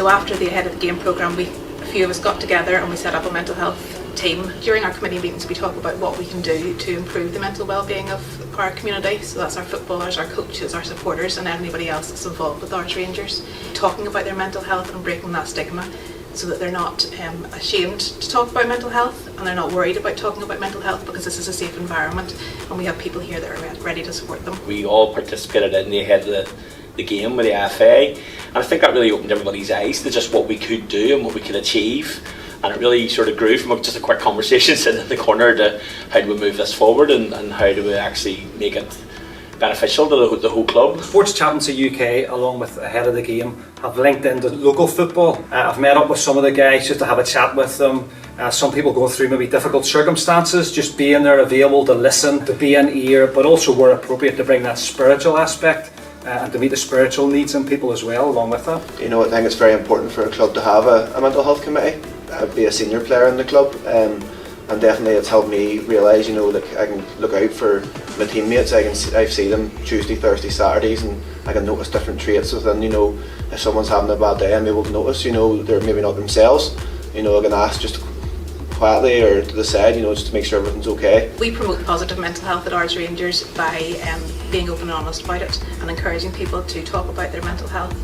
after the Ahead of the Game programme, a few of us got together and we set up a mental health team. During our committee meetings we talk about what we can do to improve the mental well-being of our community, so that's our footballers, our coaches, our supporters and anybody else that's involved with Arts Rangers, talking about their mental health and breaking that stigma so that they're not ashamed to talk about mental health and they're not worried about talking about mental health, because this is a safe environment and we have people here that are ready to support them. We all participated in the Ahead of the Game with the FA, and I think that really opened everybody's eyes to just what we could do and what we could achieve. And it really sort of grew from just a quick conversation sitting in the corner to how do we move this forward and how do we actually make it beneficial to the whole club. Sports Chaplaincy UK, along with Ahead of the Game, have linked into local football. I've met up with some of the guys just to have a chat with them. Some people going through maybe difficult circumstances, just being there available to listen, to be an ear, but also where appropriate to bring that spiritual aspect and to meet the spiritual needs in people as well along with that. You know, I think it's very important for a club to have a mental health committee. Be a senior player in the club, and definitely it's helped me realise, you know, like I can look out for my teammates. I see them Tuesday, Thursday, Saturdays, and I can notice different traits within. You know, if someone's having a bad day, I'm able to notice. You know, they're maybe not themselves. You know, I can ask just quietly or to the side, you know, just to make sure everything's okay. We promote positive mental health at Arts Rangers by being open and honest about it and encouraging people to talk about their mental health.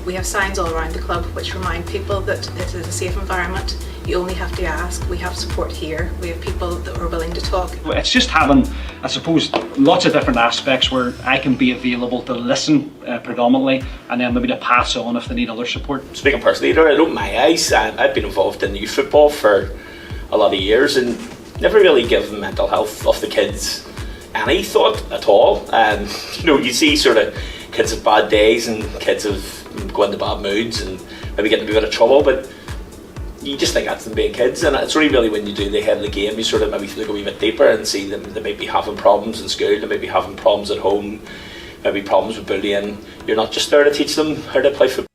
We have signs all around the club which remind people that it is a safe environment. You only have to ask. We have support here. We have people that are willing to talk. It's just having, I suppose, lots of different aspects where I can be available to listen predominantly, and then maybe to pass on if they need other support. Speaking personally, it opened my eyes. I've been involved in youth football for a lot of years and never really given mental health of the kids any thought at all. And you know, you see sort of kids have bad days and kids have go into bad moods and maybe get into a bit of trouble, but you just think that's them being kids. And it's really when you do the Head of the Game, you sort of maybe look a wee bit deeper and see them. They might be having problems in school, they might be having problems at home, maybe problems with bullying. You're not just there to teach them how to play football.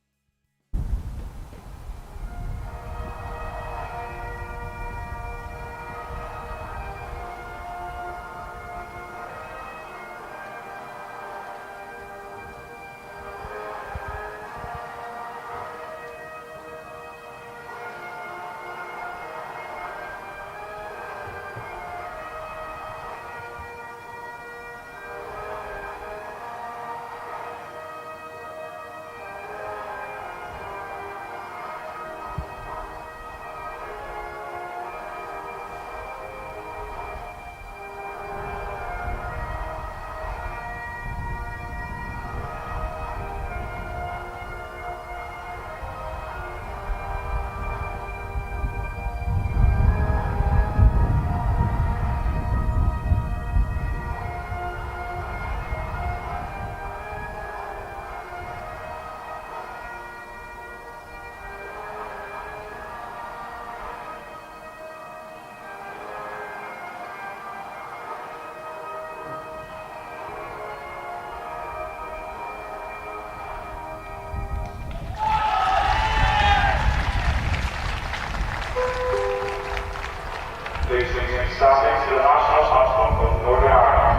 Starting to the national anthem of Northern Ireland.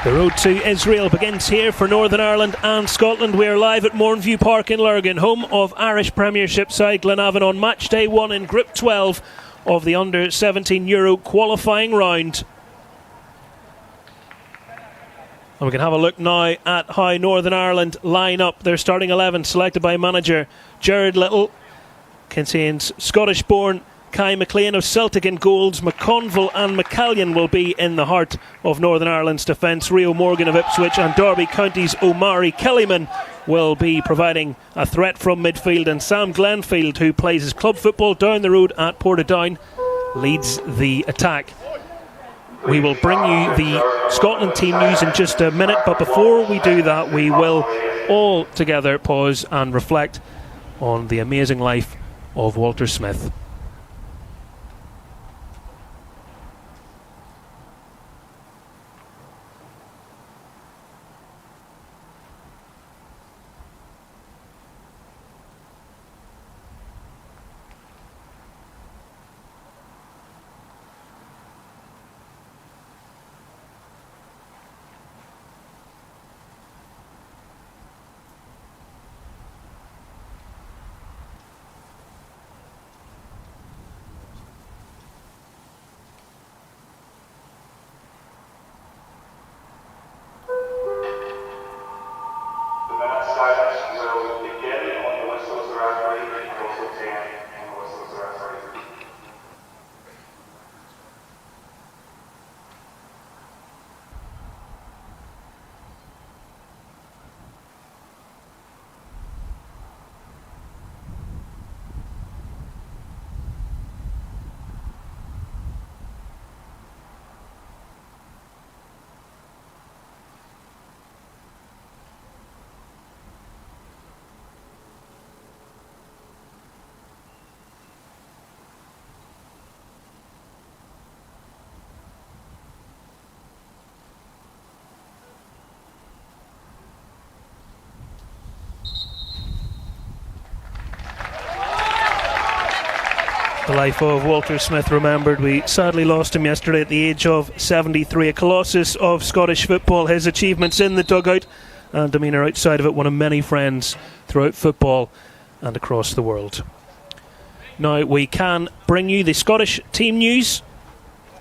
The road to Israel begins here for Northern Ireland and Scotland. We are live at Mornview Park in Lurgan, home of Irish Premiership side Glenavon on match day 1 in Group 12 of the Under-17 Euro qualifying round. And we can have a look now at how Northern Ireland line up. Their starting 11, selected by manager Gerard Little, contains Scottish-born Kai McLean of Celtic in goals. McConville and McCallion will be in the heart of Northern Ireland's defence. Rio Morgan of Ipswich and Derby County's Omari Kellyman will be providing a threat from midfield, and Sam Glenfield, who plays his club football down the road at Portadown, leads the attack. We will bring you the Scotland team news in just a minute, but before we do that, we will all together pause and reflect on the amazing life of Walter Smith. The life of Walter Smith remembered. We sadly lost him yesterday at the age of 73. A colossus of Scottish football. His achievements in the dugout and demeanour outside of it, one of many friends throughout football and across the world. Now we can bring you the Scottish team news,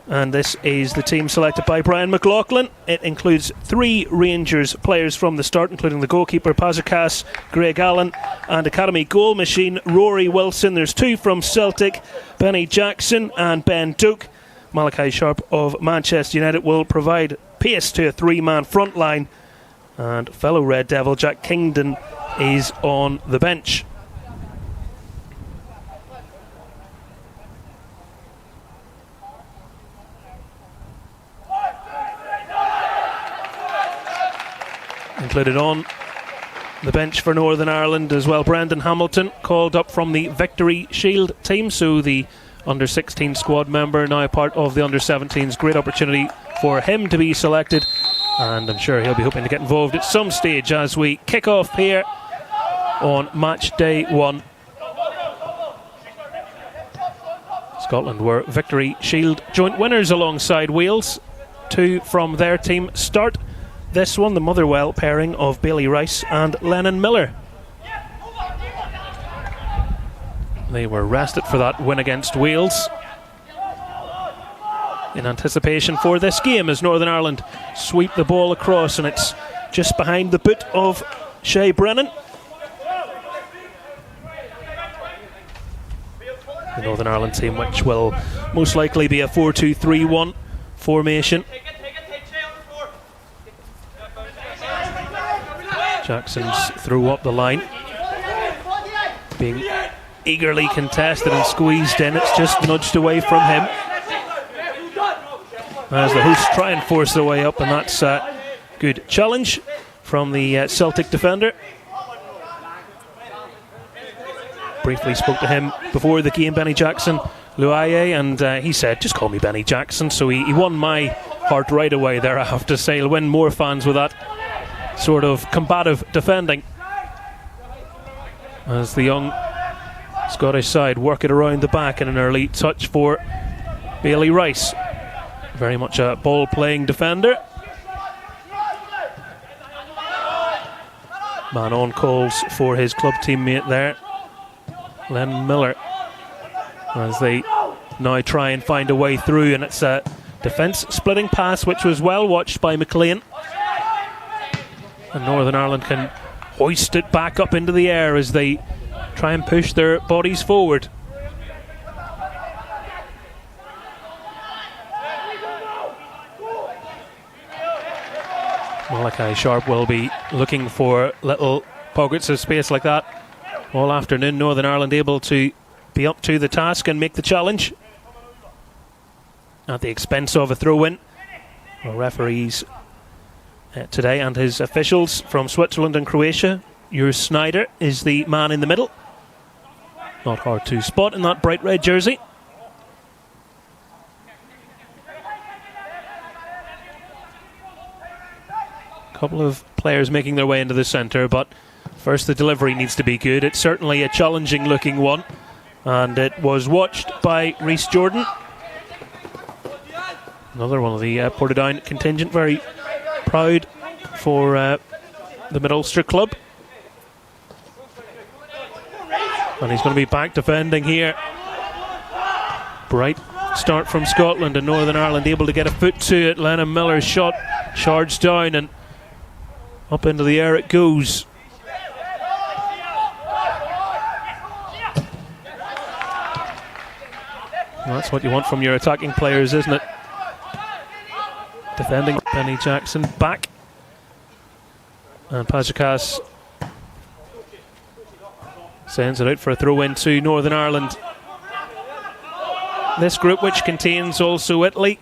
and this is the team selected by Brian McLaughlin. It includes 3 Rangers players from the start, including the goalkeeper Pazakas, Greg Allen, and academy goal machine Rory Wilson. There's 2 from Celtic, Benny Jackson and Ben Duke. Malachi Sharp of Manchester United will provide pace to a 3-man front line, and fellow Red Devil Jack Kingdon is on the bench. Included on the bench for Northern Ireland as well, Brendan Hamilton, called up from the Victory Shield team, so the Under-16 squad member, now part of the Under-17s. Great opportunity for him to be selected, and I'm sure he'll be hoping to get involved at some stage as we kick off here on match day 1. Scotland were Victory Shield joint winners alongside Wales. 2 from their team start this one, the Motherwell pairing of Bailey Rice and Lennon Miller. They were rested for that win against Wales in anticipation for this game as Northern Ireland sweep the ball across, and it's just behind the boot of Shay Brennan. The Northern Ireland team, which will most likely be a 4-2-3-1 formation. Jackson's threw up the line, being eagerly contested and squeezed in. It's just nudged away from him as the hosts try and force their way up, and that's a good challenge from the Celtic defender. Briefly spoke to him before the game, Benny Jackson Luaye, and he said, just call me Benny Jackson. So he won my heart right away there, I have to say. He'll win more fans with that sort of combative defending as the young Scottish side work it around the back, in an early touch for Bailey Rice. Very much a ball playing defender. Man on calls for his club teammate there, Len Miller, as they now try and find a way through, and it's a defence splitting pass which was well watched by McLean. And Northern Ireland can hoist it back up into the air as they try and push their bodies forward. Malachi Sharp will be looking for little pockets of space like that all afternoon. Northern Ireland able to be up to the task and make the challenge at the expense of a throw-in. Well, referees today and his officials from Switzerland and Croatia. Urs Snyder is the man in the middle. Not hard to spot in that bright red jersey. Couple of players making their way into the centre, but first the delivery needs to be good. It's certainly a challenging looking one, and it was watched by Rhys Jordan. Another one of the Portadown contingent, very proud for the Mid-Ulster club. And he's going to be back defending here. Bright start from Scotland, and Northern Ireland able to get a foot to it. Lennon Miller's shot charged down and up into the air it goes. Well, that's what you want from your attacking players, isn't it? Defending, Benny Jackson back. And Pajakas sends it out for a throw-in to Northern Ireland. This group, which contains also Italy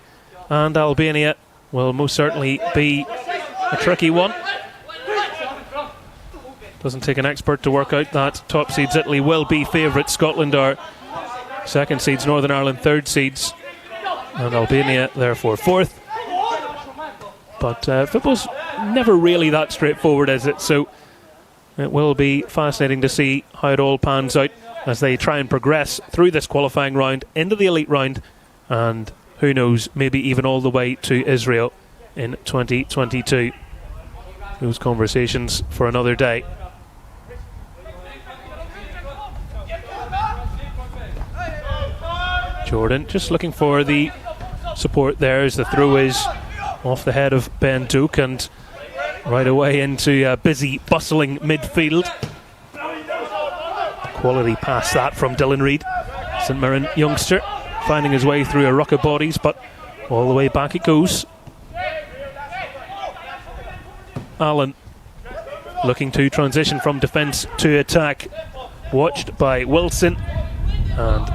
and Albania, will most certainly be a tricky one. Doesn't take an expert to work out that top seeds Italy will be favourites. Scotland are second seeds, Northern Ireland third seeds, and Albania therefore fourth. But football's never really that straightforward, is it? So it will be fascinating to see how it all pans out as they try and progress through this qualifying round into the elite round, and who knows, maybe even all the way to Israel in 2022. Those conversations for another day. Jordan just looking for the support there as the throw is off the head of Ben Duke and right away into a busy, bustling midfield. Quality pass that from Dylan Reid, St Mirren youngster, finding his way through a ruck of bodies, but all the way back it goes. Allen looking to transition from defence to attack, watched by Wilson and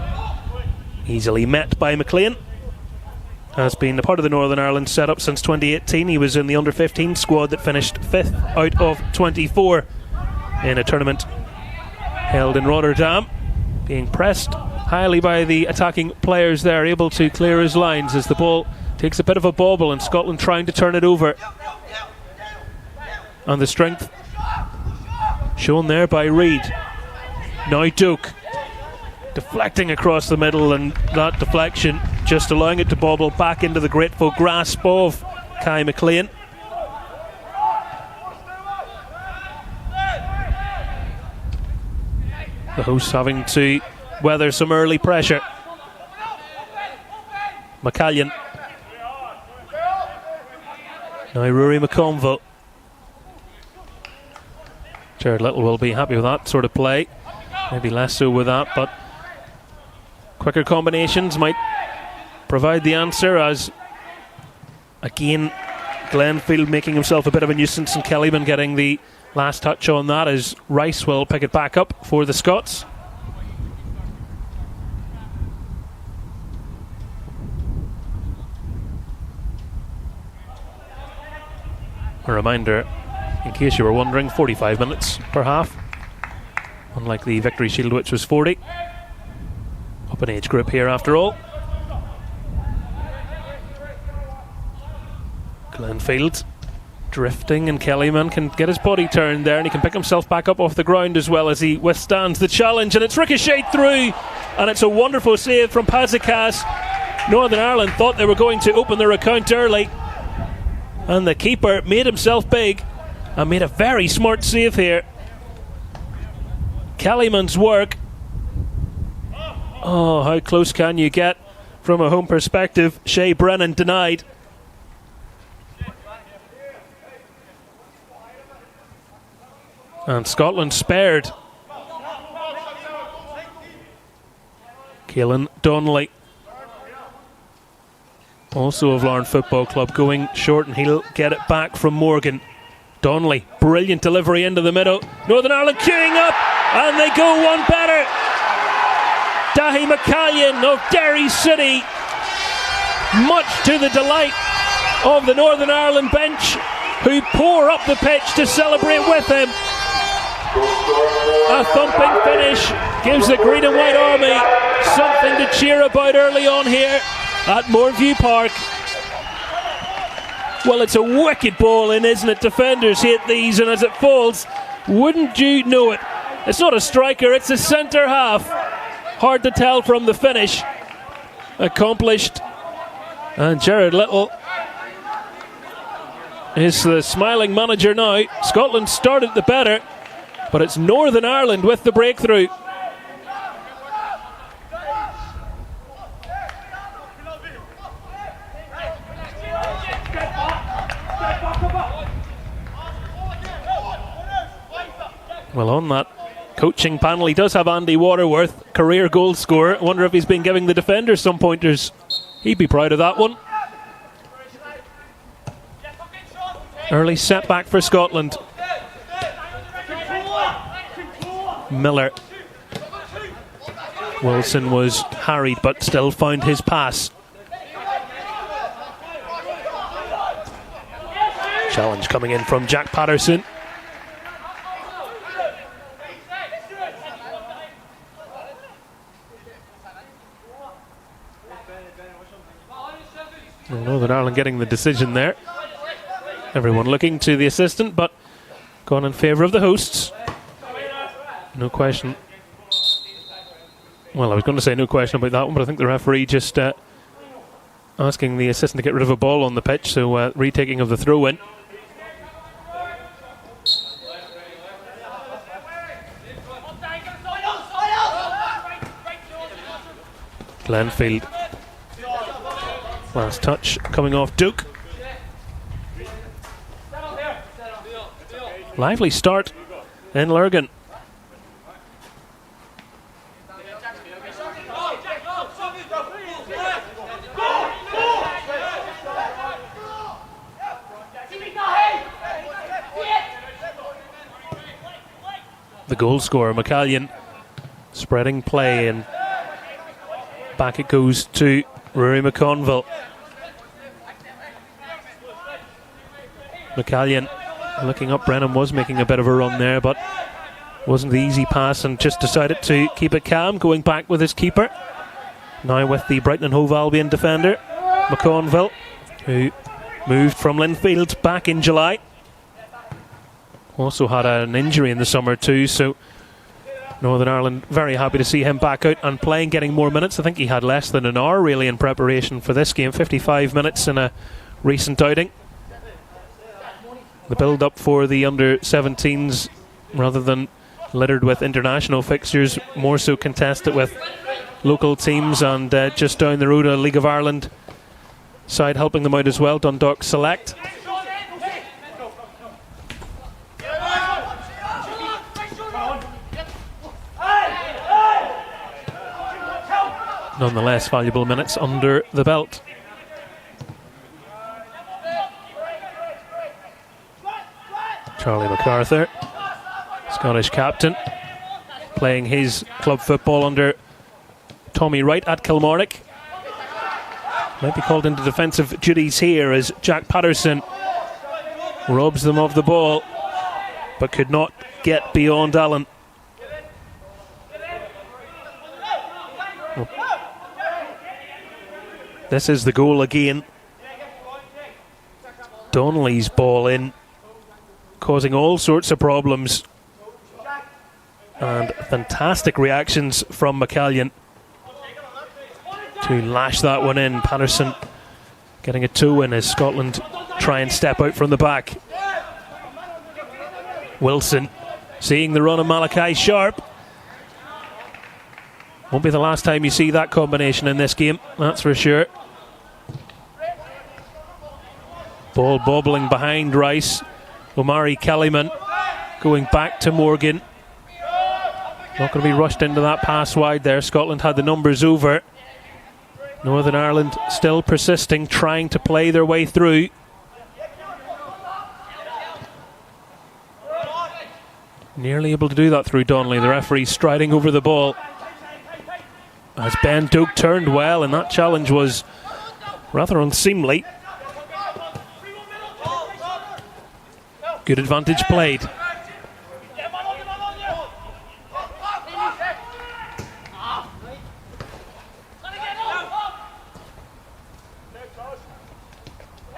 easily met by McLean. Has been a part of the Northern Ireland setup since 2018. He was in the under-15 squad that finished 5th out of 24 in a tournament held in Rotterdam, being pressed highly by the attacking players there, able to clear his lines as the ball takes a bit of a bobble and Scotland trying to turn it over. And the strength shown there by Reid. Now Duke deflecting across the middle, and that deflection just allowing it to bobble back into the grateful grasp of Kai McLean. The hosts having to weather some early pressure. McCallion. Now Rory McConville. Jared Little will be happy with that sort of play. Maybe less so with that, but quicker combinations might provide the answer, as again Glenfield making himself a bit of a nuisance and Kellyman getting the last touch on that as Rice will pick it back up for the Scots. A reminder, in case you were wondering, 45 minutes per half, unlike the Victory Shield which was 40. Up an age group here after all. Glenfield drifting, and Kellyman can get his body turned there, and he can pick himself back up off the ground as well as he withstands the challenge, and it's ricocheted through, and it's a wonderful save from Pazikas. Northern Ireland thought they were going to open their account early, and the keeper made himself big and made a very smart save here. Kellyman's work. Oh, how close can you get from a home perspective? Shea Brennan denied. And Scotland spared. Caelan Donnelly. also of Larne Football Club, going short, and he'll get it back from Morgan. Donnelly, brilliant delivery into the middle. Northern Ireland queuing up, and they go one better. Dahi McCallion of Derry City, much to the delight of the Northern Ireland bench, who pour up the pitch to celebrate with him. A thumping finish gives the Green and White Army something to cheer about early on here at Moorview Park. Well, it's a wicked ball in, isn't it? Defenders hit these, and as it falls, wouldn't you know it? It's not a striker, it's a centre half. Hard to tell from the finish. Accomplished. And Jared Little is the smiling manager now. Scotland started the better, but it's Northern Ireland with the breakthrough. Well, on that coaching panel, he does have Andy Waterworth, career goal scorer. I wonder if he's been giving the defenders some pointers. He'd be proud of that one. Early setback for Scotland. Miller. Wilson was harried but still found his pass. Challenge coming in from Jack Patterson. Northern Ireland getting the decision there. Everyone looking to the assistant, but gone in favour of the hosts. No question. Well, I was going to say no question about that one, but I think the referee just asking the assistant to get rid of a ball on the pitch, so retaking of the throw-in. Glenfield. Last touch coming off Duke. Lively start in Lurgan. The goal scorer, McCallion, spreading play, and back it goes to Rory McConville. McCallion looking up. Brennan was making a bit of a run there, but wasn't the easy pass, and just decided to keep it calm, going back with his keeper. Now with the Brighton and Hove Albion defender, McConville, who moved from Linfield back in July. Also had an injury in the summer too, so Northern Ireland very happy to see him back out and playing, getting more minutes. I think he had less than an hour really in preparation for this game. 55 minutes in a recent outing. The build-up for the under-17s, rather than littered with international fixtures, more so contested with local teams, and just down the road a League of Ireland side helping them out as well, Dundalk Select. Nonetheless, valuable minutes under the belt. Charlie MacArthur, Scottish captain, playing his club football under Tommy Wright at Kilmarnock. Might be called into defensive duties here as Jack Patterson robs them of the ball, but could not get beyond Allen. This is the goal again. Donnelly's ball in, causing all sorts of problems, and fantastic reactions from McCallion to lash that one in. Patterson getting a toe in as Scotland try and step out from the back. Wilson seeing the run of Malachi Sharp. Won't be the last time you see that combination in this game, that's for sure. Ball bobbling behind Rice. Omari Kellyman going back to Morgan. Not going to be rushed into that pass wide there. Scotland had the numbers over. Northern Ireland still persisting, trying to play their way through. Nearly able to do that through Donnelly. The referee striding over the ball. As Ben Doak turned well, and that challenge was rather unseemly. Good advantage played.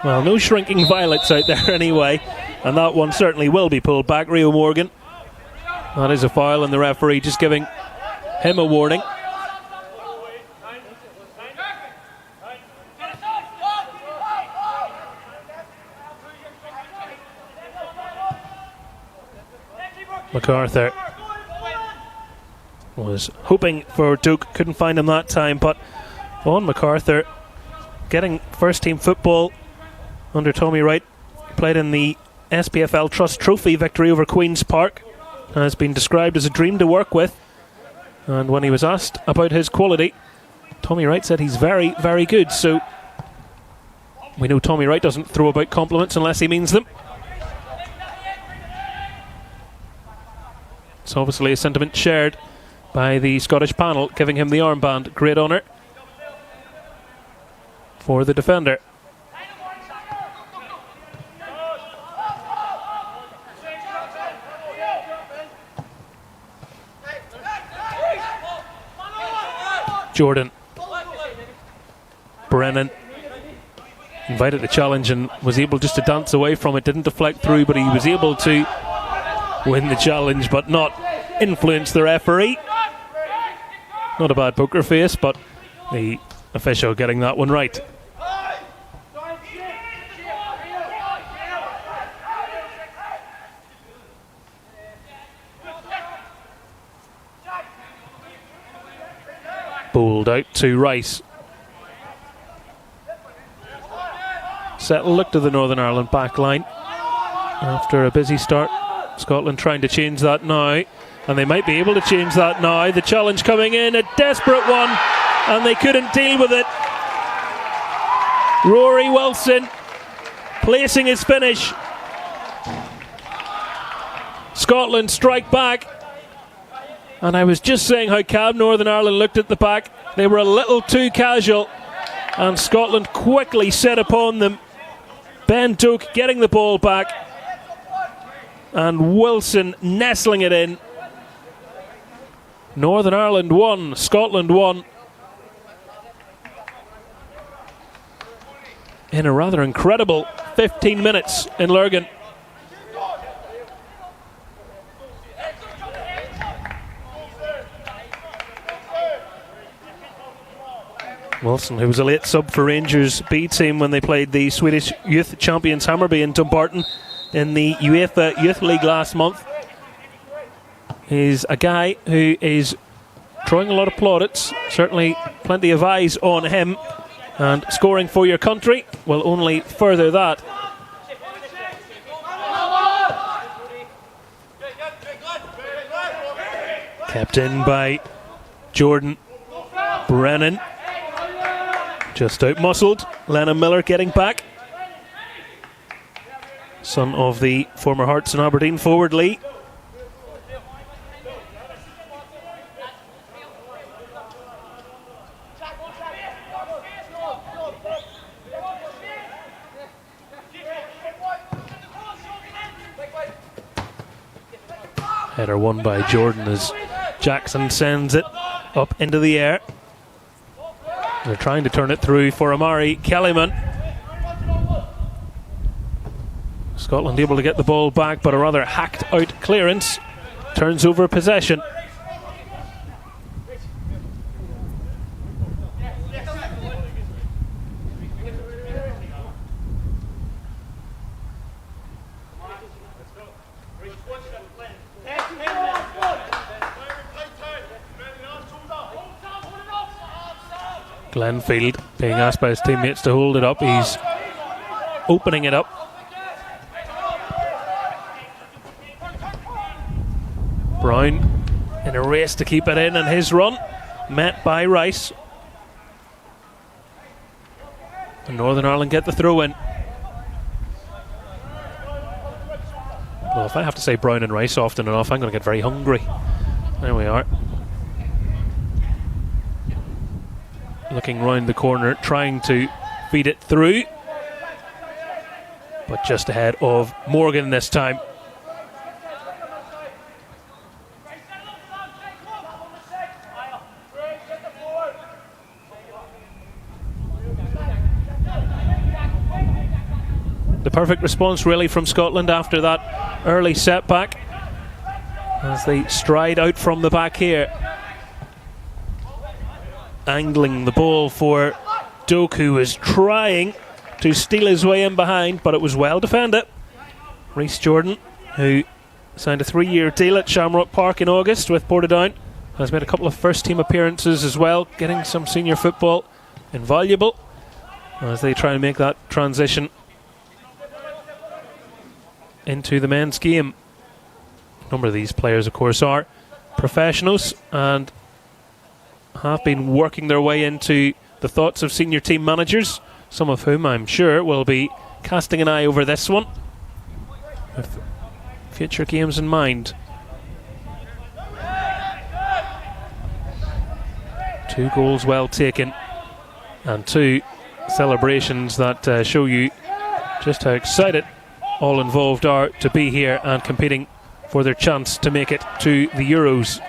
Well, no shrinking violets out there anyway, and that one certainly will be pulled back. Rio Morgan. That is a foul, and the referee just giving him a warning. MacArthur was hoping for Duke, couldn't find him that time, but Vaughan MacArthur getting first team football under Tommy Wright. Played in the SPFL Trust Trophy victory over Queen's Park. Has been described as a dream to work with, and when he was asked about his quality, Tommy Wright said he's very, very good. So we know Tommy Wright doesn't throw about compliments unless he means them. It's obviously a sentiment shared by the Scottish panel, giving him the armband. Great honour for the defender. Jordan. Brennan invited the challenge and was able just to dance away from it. Didn't deflect through, but he was able to win the challenge but not influence the referee. Not a bad poker face, but the official getting that one right. Bowled out to Rice. Settle look to the Northern Ireland back line after a busy start. Scotland trying to change that now, and they might be able to change that now. The challenge coming in, a desperate one, and they couldn't deal with it. Rory Wilson placing his finish. Scotland strike back, and I was just saying how calm Northern Ireland looked at the back. They were a little too casual, and Scotland quickly set upon them. Ben Doak getting the ball back, and Wilson nestling it in. Northern Ireland 1, Scotland 1. In a rather incredible 15 minutes in Lurgan. Wilson, who was a late sub for Rangers B team when they played the Swedish youth champions Hammarby in Dumbarton in the UEFA Youth League last month. He's a guy who is drawing a lot of plaudits, certainly plenty of eyes on him, and scoring for your country will only further that. Kept in by Jordan. Brennan just out-muscled. Lennon Miller getting back. Son of the former Hearts and Aberdeen forward Lee. Header won by Jordan as Jackson sends it up into the air. They're trying to turn it through for Amari Kellyman. Scotland able to get the ball back, but a rather hacked out clearance turns over possession. Glenfield being asked by his teammates to hold it up. He's opening it up. Brown in a race to keep it in, and his run met by Rice. And Northern Ireland get the throw in. Well, if I have to say brown and rice often enough, I'm going to get very hungry. There we are. Looking round the corner, trying to feed it through. But just ahead of Morgan this time. The perfect response really from Scotland after that early setback as they stride out from the back here. Angling the ball for Doak, who was trying to steal his way in behind, but it was well defended. Rhys Jordan, who signed a 3-year deal at Shamrock Park in August with Portadown, has made a couple of first team appearances as well, getting some senior football invaluable as they try and make that transition into the men's game. A number of these players, of course, are professionals and have been working their way into the thoughts of senior team managers, some of whom I'm sure will be casting an eye over this one with future games in mind. 2 goals well taken and 2 celebrations that show you just how excited all involved are to be here and competing for their chance to make it to the Euros.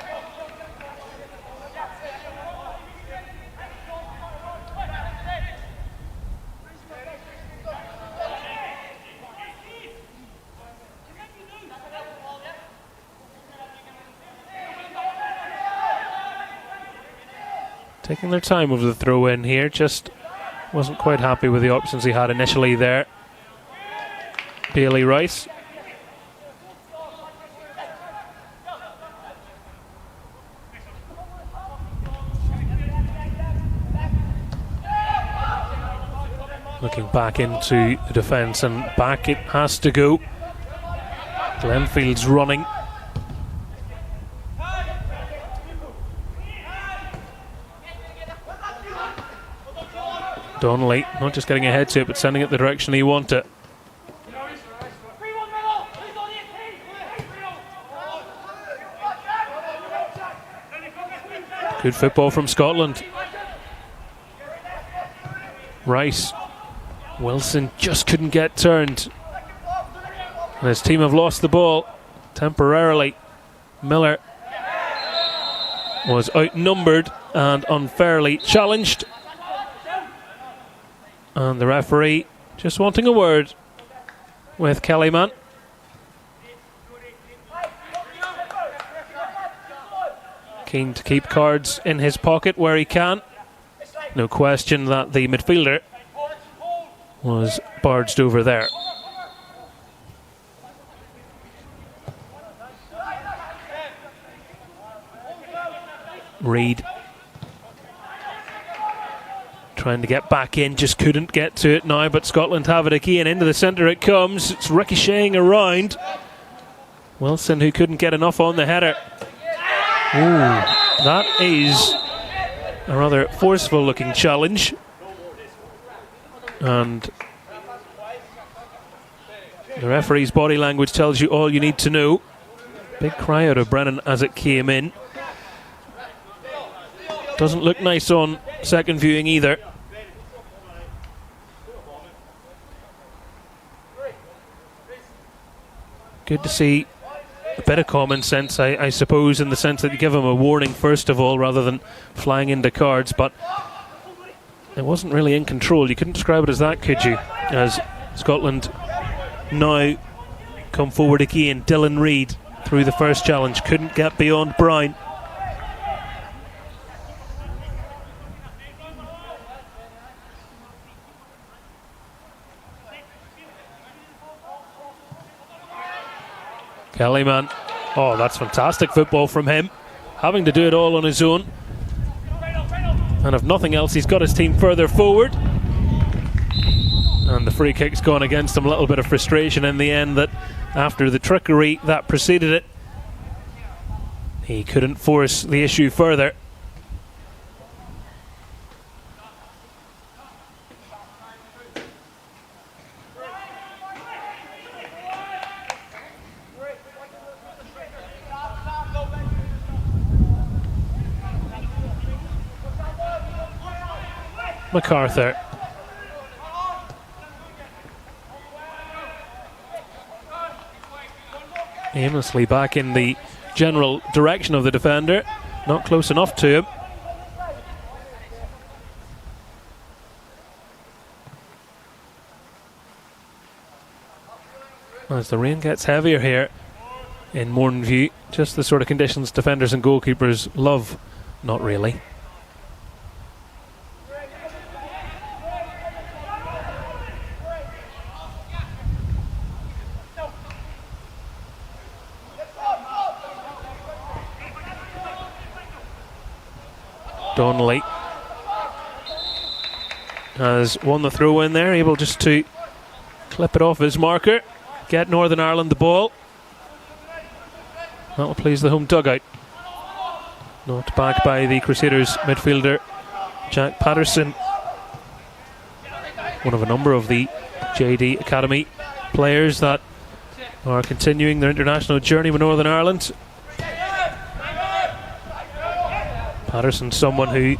Taking their time with the throw in here, just wasn't quite happy with the options he had initially there. Bailey Rice. Looking back into the defence, and back it has to go. Glenfield's running. Donnelly not just getting ahead to it, but sending it the direction he wanted. Good football from Scotland. Rice. Wilson just couldn't get turned. And his team have lost the ball temporarily. Miller was outnumbered and unfairly challenged. And the referee just wanting a word with Kellyman. Keen to keep cards in his pocket where he can. No question that the midfielder was barged over there. Reid trying to get back in, just couldn't get to it now, but Scotland have it again. Into the centre it comes, it's ricocheting around. Wilson, who couldn't get enough on the header. Ooh, that is a rather forceful looking challenge. And the referee's body language tells you all you need to know. Big cry out of Brennan as it came in. Doesn't look nice on second viewing either. Good to see a bit of common sense, I suppose, in the sense that you give him a warning first of all rather than flying into cards, but it wasn't really in control. You couldn't describe it as that, could you? As Scotland now come forward again. Dylan Reid through the first challenge, couldn't get beyond Brown. Kellyman, oh, that's fantastic football from him, having to do it all on his own, and if nothing else he's got his team further forward, and the free kick's gone against him. A little bit of frustration in the end that after the trickery that preceded it, he couldn't force the issue further. MacArthur. Aimlessly back in the general direction of the defender, not close enough to him. As the rain gets heavier here in Mornview, just the sort of conditions defenders and goalkeepers love. Not really. Donnelly has won the throw in there, able just to clip it off his marker, get Northern Ireland the ball. That will please the home dugout. Knocked back by the Crusaders midfielder Jack Patterson, one of a number of the JD Academy players that are continuing their international journey with Northern Ireland. Patterson, someone who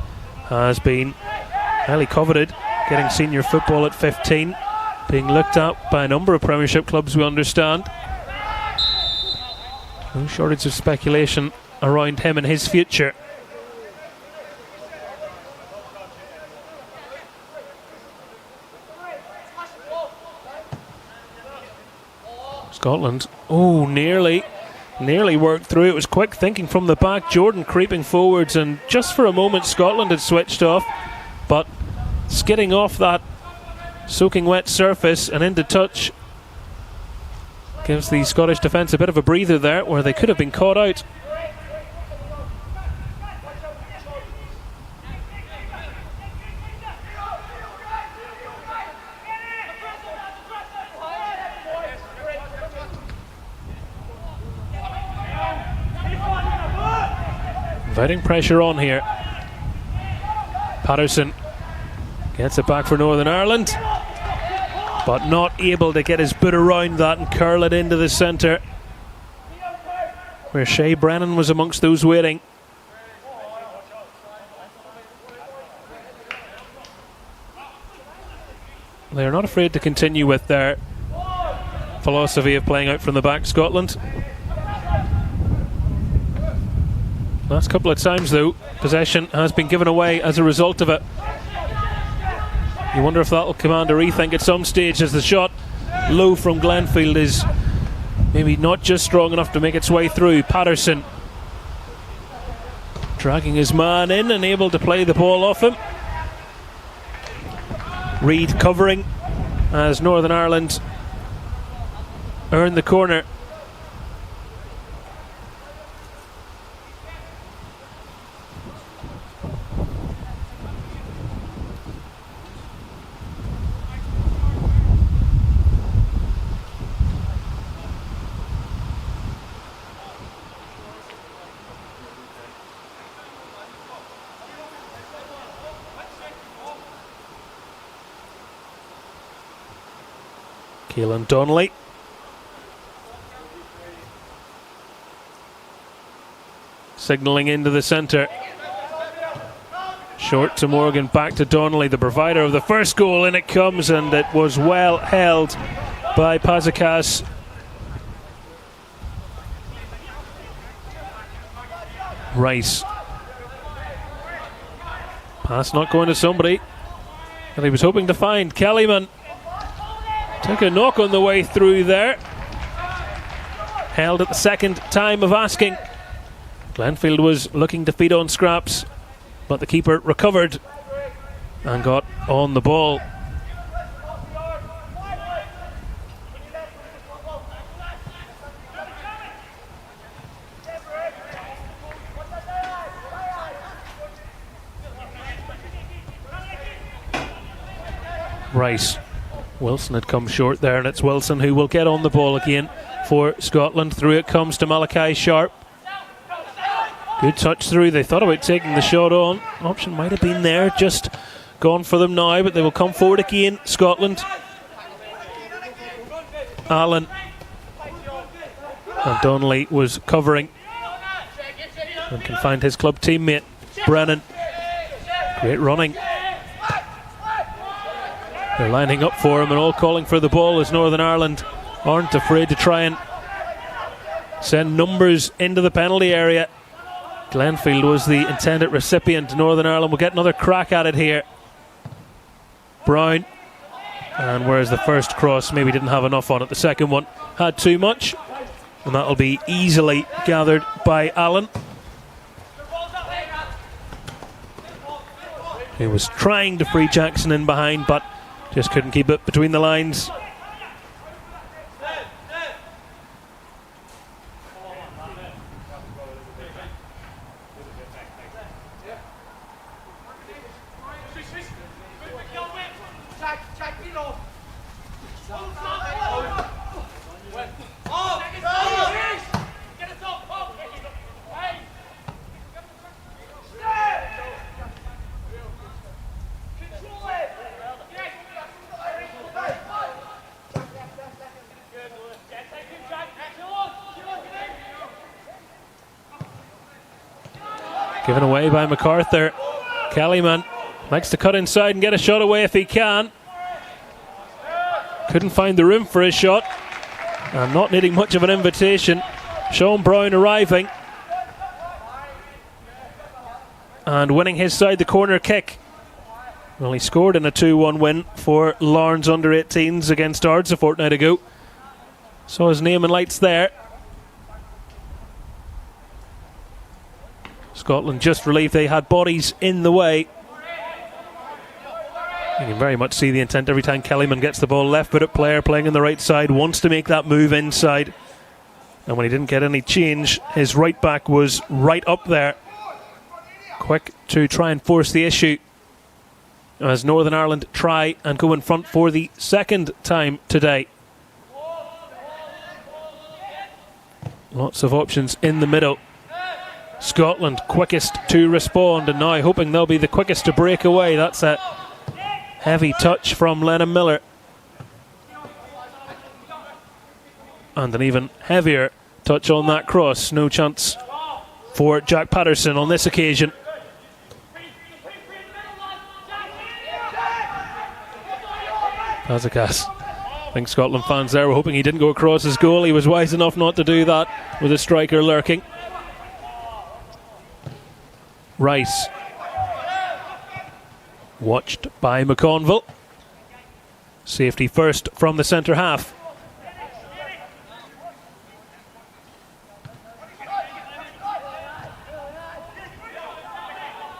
has been highly coveted, getting senior football at 15, being looked at by a number of Premiership clubs, we understand. No shortage of speculation around him and his future. Scotland, nearly worked through. It was quick thinking from the back. Jordan creeping forwards, and just for a moment Scotland had switched off, but skidding off that soaking wet surface and into touch gives the Scottish defence a bit of a breather there, where they could have been caught out. Inviting pressure on here. Patterson gets it back for Northern Ireland, but not able to get his boot around that and curl it into the centre, where Shea Brennan was amongst those waiting. They're not afraid to continue with their philosophy of playing out from the back, Scotland. Last couple of times though, possession has been given away as a result of it. You wonder if that will command a rethink at some stage, as the shot low from Glenfield is maybe not just strong enough to make its way through. Patterson dragging his man in and able to play the ball off him. Reid covering as Northern Ireland earn the corner. Keelan Donnelly. Signalling into the centre. Short to Morgan, back to Donnelly, the provider of the first goal. In it comes, and it was well held by Pazakas. Rice. Pass not going to somebody that he was hoping to find. Kellyman took a knock on the way through there. Held at the second time of asking. Glenfield was looking to feed on scraps, but the keeper recovered and got on the ball. Rice. Wilson had come short there, and it's Wilson who will get on the ball again for Scotland. Through it comes to Malachi Sharp. Good touch through. They thought about taking the shot on. Option might have been there, just gone for them now, but they will come forward again, Scotland. Allen. And Donnelly was covering and can find his club teammate Brennan. Great running They're lining up for him and all calling for the ball as Northern Ireland aren't afraid to try and send numbers into the penalty area. Glenfield was the intended recipient. Northern Ireland will get another crack at it here. Brown, and whereas the first cross maybe didn't have enough on it, the second one had too much, and that'll be easily gathered by Allen, who was trying to free Jackson in behind but just couldn't keep it between the lines. Given away by MacArthur. Kellyman likes to cut inside and get a shot away if he can. Couldn't find the room for his shot, and not needing much of an invitation. Sean Brown arriving and winning his side the corner kick. Well, he scored in a 2-1 win for Larne's under-18s against Ards a fortnight ago. Saw his name in lights there. Scotland just relieved they had bodies in the way. You can very much see the intent every time Kellyman gets the ball. Left-footed player playing on the right side, wants to make that move inside. And when he didn't get any change, his right back was right up there, quick to try and force the issue, as Northern Ireland try and go in front for the second time today. Lots of options in the middle. Scotland quickest to respond, and now hoping they'll be the quickest to break away. That's a heavy touch from Lennon Miller, and an even heavier touch on that cross. No chance for Jack Patterson on this occasion. Fazekas. I think Scotland fans there were hoping he didn't go across his goal. He was wise enough not to do that with a striker lurking. Rice, watched by McConville. Safety first from the centre half.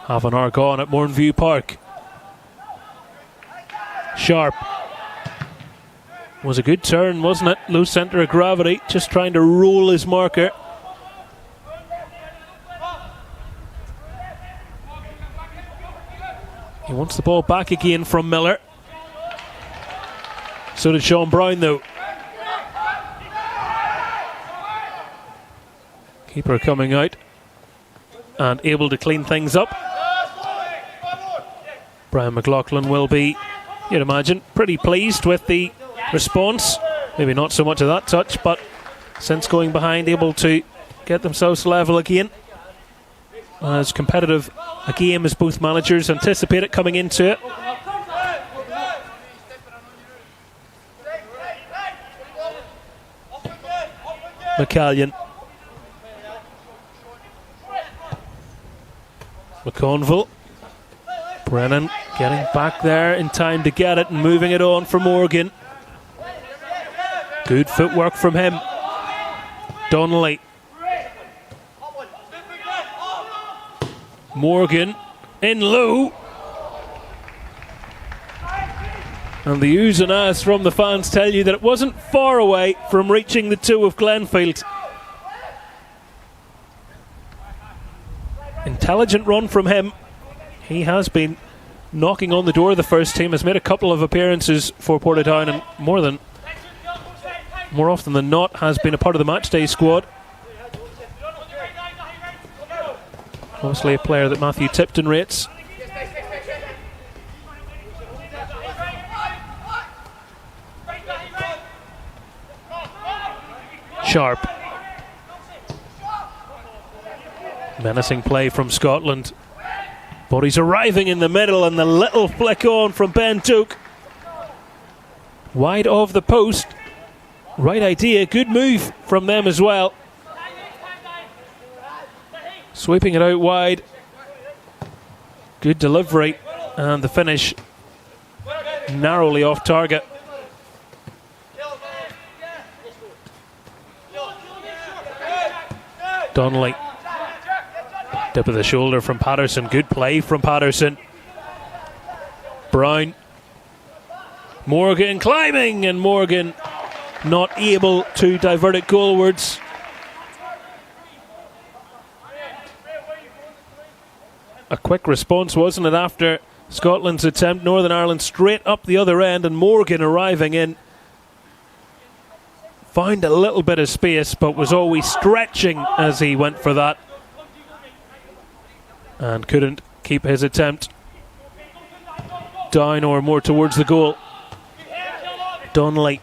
Half an hour gone at Mourneview Park. Sharp. Was a good turn, wasn't it? Low centre of gravity, just trying to roll his marker. He wants the ball back again from Miller. So did Sean Brown, though. Keeper coming out and able to clean things up. Brian McLaughlin will be, you'd imagine, pretty pleased with the response. Maybe not so much of that touch, but since going behind, able to get themselves level again. As competitive a game as both managers anticipate it coming into it. McCallion. McConville. Brennan getting back there in time to get it and moving it on for Morgan. Good footwork from him. Donnelly. Morgan in low. And the oohs and ahs from the fans tell you that it wasn't far away from reaching the two of Glenfield. Intelligent run from him. He has been knocking on the door of the first team, has made a couple of appearances for Portadown, and more often than not has been a part of the matchday squad. Obviously a player that Matthew Tipton rates. Sharp. Menacing play from Scotland. But he's arriving in the middle, and the little flick on from Ben Duke Wide of the post. Right idea, good move from them as well. Sweeping it out wide. Good delivery, and the finish narrowly off target. Donnelly. Dip of the shoulder from Patterson. Good play from Patterson. Brown. Morgan climbing, and Morgan not able to divert it goalwards. A quick response, wasn't it, after Scotland's attempt? Northern Ireland straight up the other end, and Morgan arriving in. Found a little bit of space, but was always stretching as he went for that. And couldn't keep his attempt down or more towards the goal. Donnelly.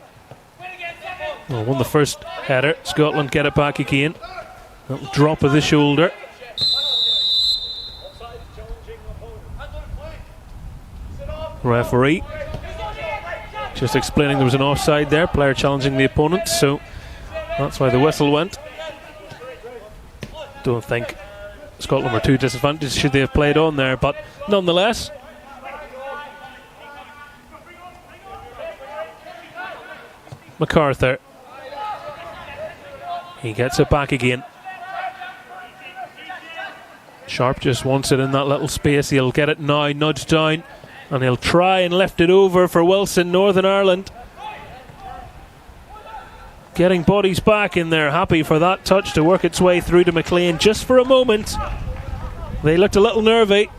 Well, won the first header. Scotland get it back again. Little drop of the shoulder. Referee just explaining there was an offside there. Player challenging the opponent, so that's why the whistle went. Don't think Scotland were too disadvantaged should they have played on there, but nonetheless. MacArthur. He gets it back again. Sharp just wants it in that little space. He'll get it now, nudged down, and he'll try and lift it over for Wilson. Northern Ireland getting bodies back in there, happy for that touch to work its way through to McLean just for a moment. They looked a little nervy.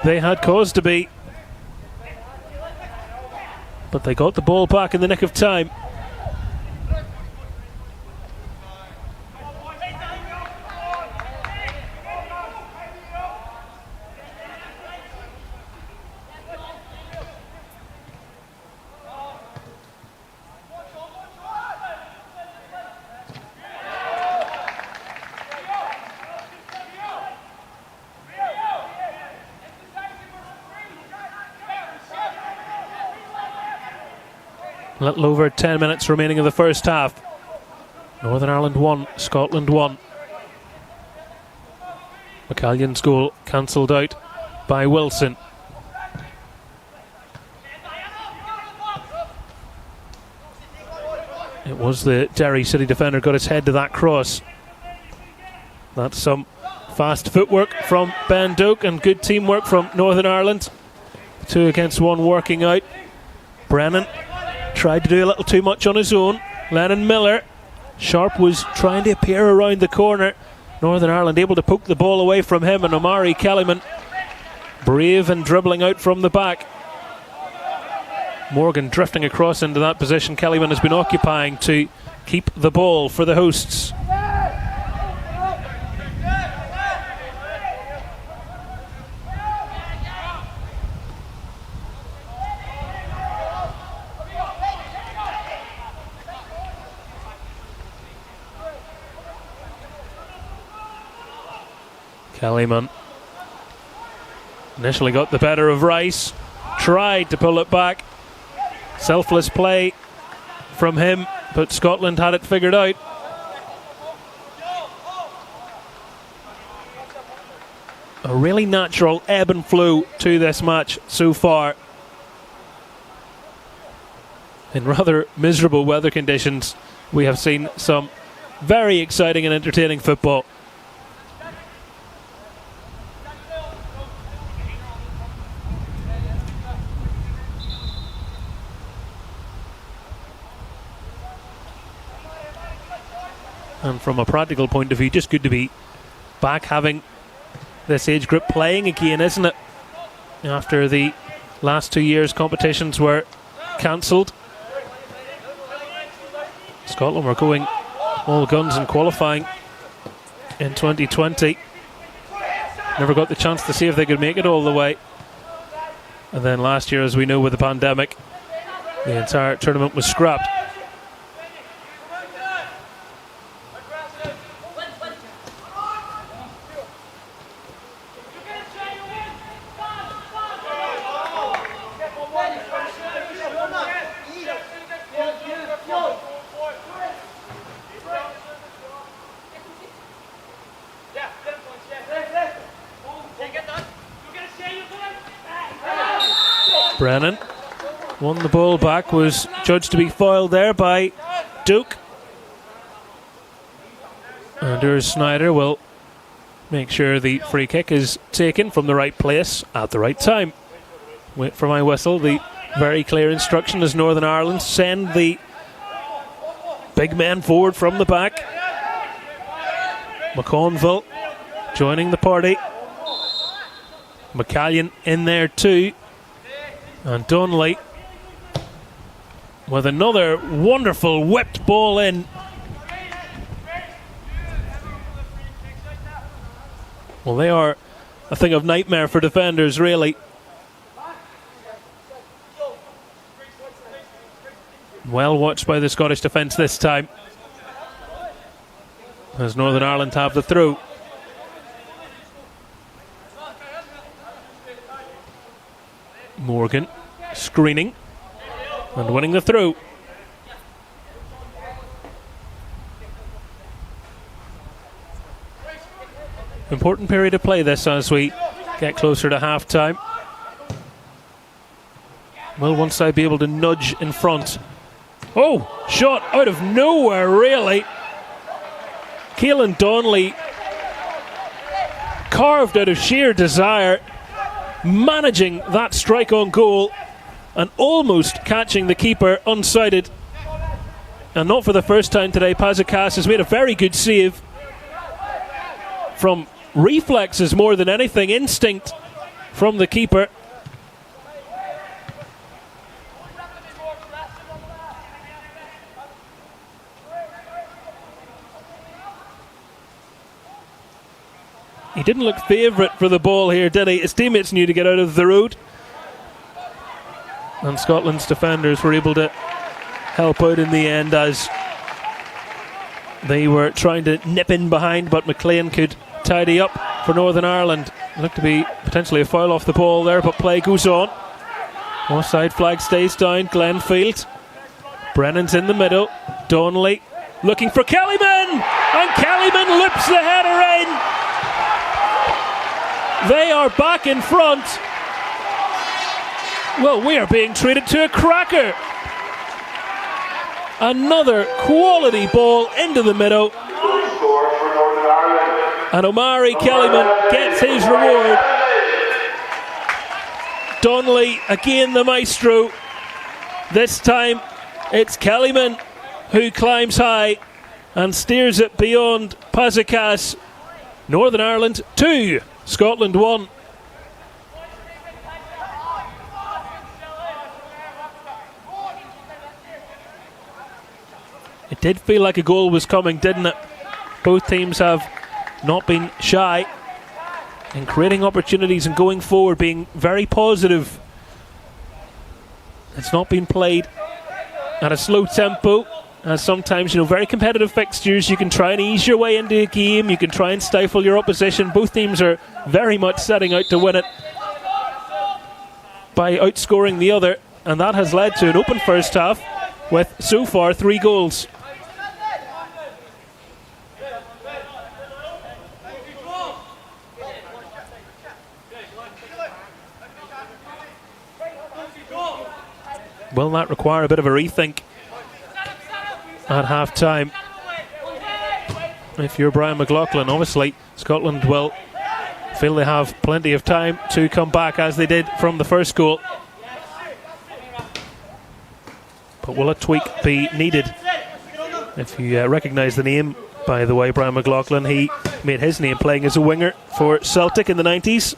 They had cause to be, but they got the ball back in the nick of time. A little over 10 minutes remaining of the first half. Northern Ireland 1, Scotland 1. McCallion's goal cancelled out by Wilson. It was the Derry City defender got his head to that cross. That's some fast footwork from Ben Doak and good teamwork from Northern Ireland. 2 against 1 working out. Brennan tried to do a little too much on his own. Lennon Miller. Sharp was trying to appear around the corner. Northern Ireland able to poke the ball away from him, and Omari Kellyman brave and dribbling out from the back. Morgan drifting across into that position Kellyman has been occupying to keep the ball for the hosts. Kellyman initially got the better of Rice, tried to pull it back. Selfless play from him, but Scotland had it figured out. A really natural ebb and flow to this match so far. In rather miserable weather conditions, we have seen some very exciting and entertaining football. And from a practical point of view, just good to be back having this age group playing again, isn't it? After the last 2 years competitions were cancelled. Scotland were going all guns in qualifying in 2020. Never got the chance to see if they could make it all the way. And then last year, as we know, with the pandemic, the entire tournament was scrapped. Brennan won the ball back, was judged to be fouled there by Duke. And Urs Snyder will make sure the free kick is taken from the right place at the right time. Wait for my whistle. The very clear instruction as Northern Ireland send the big men forward from the back. McConville joining the party. McCallion in there too. And Donnelly with another wonderful whipped ball in. Well, they are a thing of nightmare for defenders, really. Well watched by the Scottish defence this time, as Northern Ireland have the throw. Morgan screening and winning the throw. Important period of play this as we get closer to half time. Will one side be able to nudge in front? Oh, shot out of nowhere, really. Keelan Donnelly, carved out of sheer desire, managing that strike on goal and almost catching the keeper unsighted. And not for the first time today, Pazakas has made a very good save from reflexes more than anything, instinct from the keeper. He didn't look favourite for the ball here, did he? His teammates knew to get out of the road. And Scotland's defenders were able to help out in the end as they were trying to nip in behind, but McLean could tidy up for Northern Ireland. Looked to be potentially a foul off the ball there, but play goes on. Offside flag stays down. Glenfield. Brennan's in the middle. Donnelly looking for Kellyman, and Kellyman loops the header in. They are back in front. Well, we are being treated to a cracker. Another quality ball into the middle. And Omari Kellyman gets his reward. Donnelly, again the maestro. This time it's Kellyman who climbs high and steers it beyond Pazakas. Northern Ireland 2, Scotland 1. It did feel like a goal was coming, didn't it? Both teams have not been shy in creating opportunities and going forward, being very positive. It's not been played at a slow tempo, as sometimes, very competitive fixtures, you can try and ease your way into a game, you can try and stifle your opposition. Both teams are very much setting out to win it by outscoring the other, and that has led to an open first half with so far 3 goals. Will that require a bit of a rethink at half time? If you're Brian McLaughlin, obviously Scotland will feel they have plenty of time to come back, as they did from the first goal. But will a tweak be needed? If you recognise the name, by the way, Brian McLaughlin, he made his name playing as a winger for Celtic in the 90s.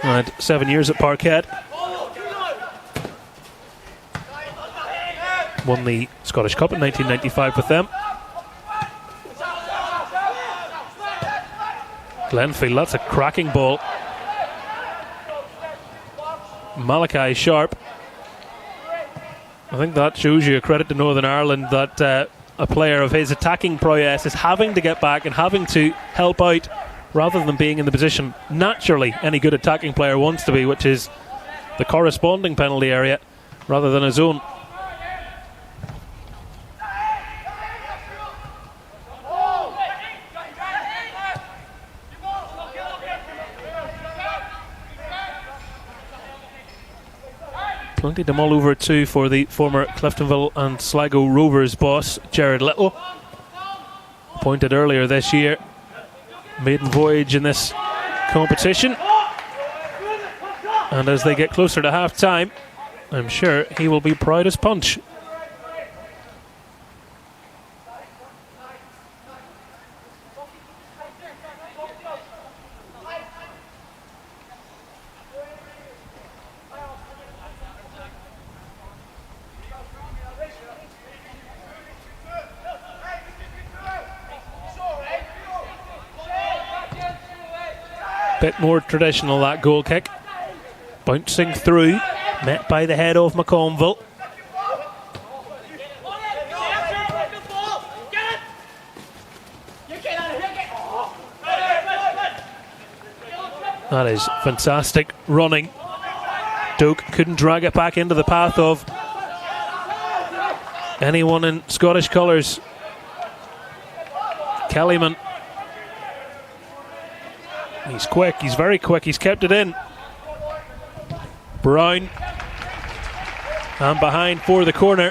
And 7 years at Parkhead. Won the Scottish Cup in 1995 with them. Glenfield, that's a cracking ball. Malachi Sharp. I think that shows you a credit to Northern Ireland that a player of his attacking prowess is having to get back and having to help out rather than being in the position naturally any good attacking player wants to be, which is the corresponding penalty area rather than his own. Plenty to mull over too for the former Cliftonville and Sligo Rovers boss, Jared Little. Appointed earlier this year. Maiden voyage in this competition. And as they get closer to half time, I'm sure he will be proud as punch. Bit more traditional, that goal kick. Bouncing through, met by the head of McConville. That is fantastic running. Doak couldn't drag it back into the path of anyone in Scottish colours. Kellyman. He's quick, he's very quick, he's kept it in. Brown. And behind for the corner,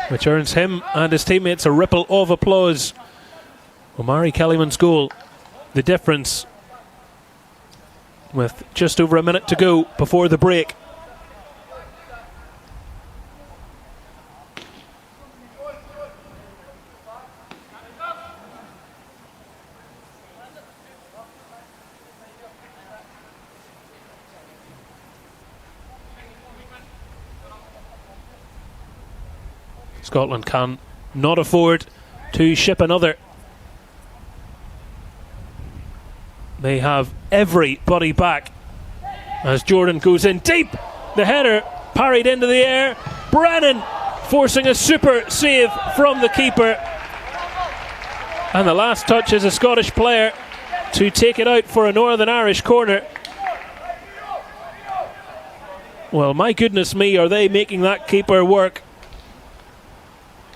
which earns him and his teammates a ripple of applause. Omari Kellyman's goal, the difference with just over a minute to go before the break. Scotland can not afford to ship another. They have everybody back as Jordan goes in deep. The header parried into the air. Brennan forcing a super save from the keeper. And the last touch is a Scottish player to take it out for a Northern Irish corner. Well, my goodness me, are they making that keeper work.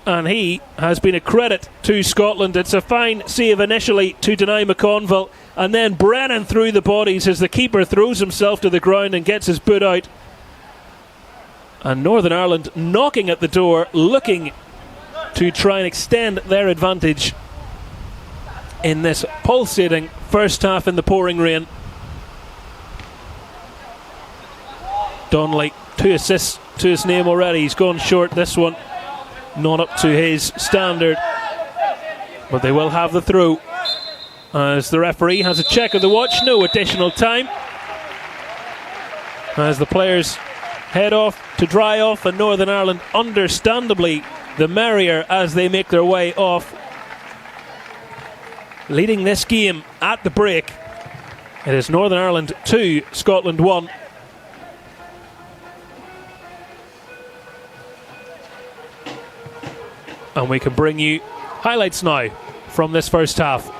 And he has been a credit to Scotland. It's a fine save initially to deny McConville, and then Brennan through the bodies as the keeper throws himself to the ground and gets his boot out. And Northern Ireland knocking at the door, looking to try and extend their advantage in this pulsating first half in the pouring rain. Donnelly, 2 assists to his name already. He's gone short this one. Not up to his standard, but they will have the throw as the referee has a check of the watch. No additional time as the players head off to dry off, and Northern Ireland understandably the merrier as they make their way off, leading this game at the break. It is Northern Ireland 2, Scotland 1. And we can bring you highlights now from this first half.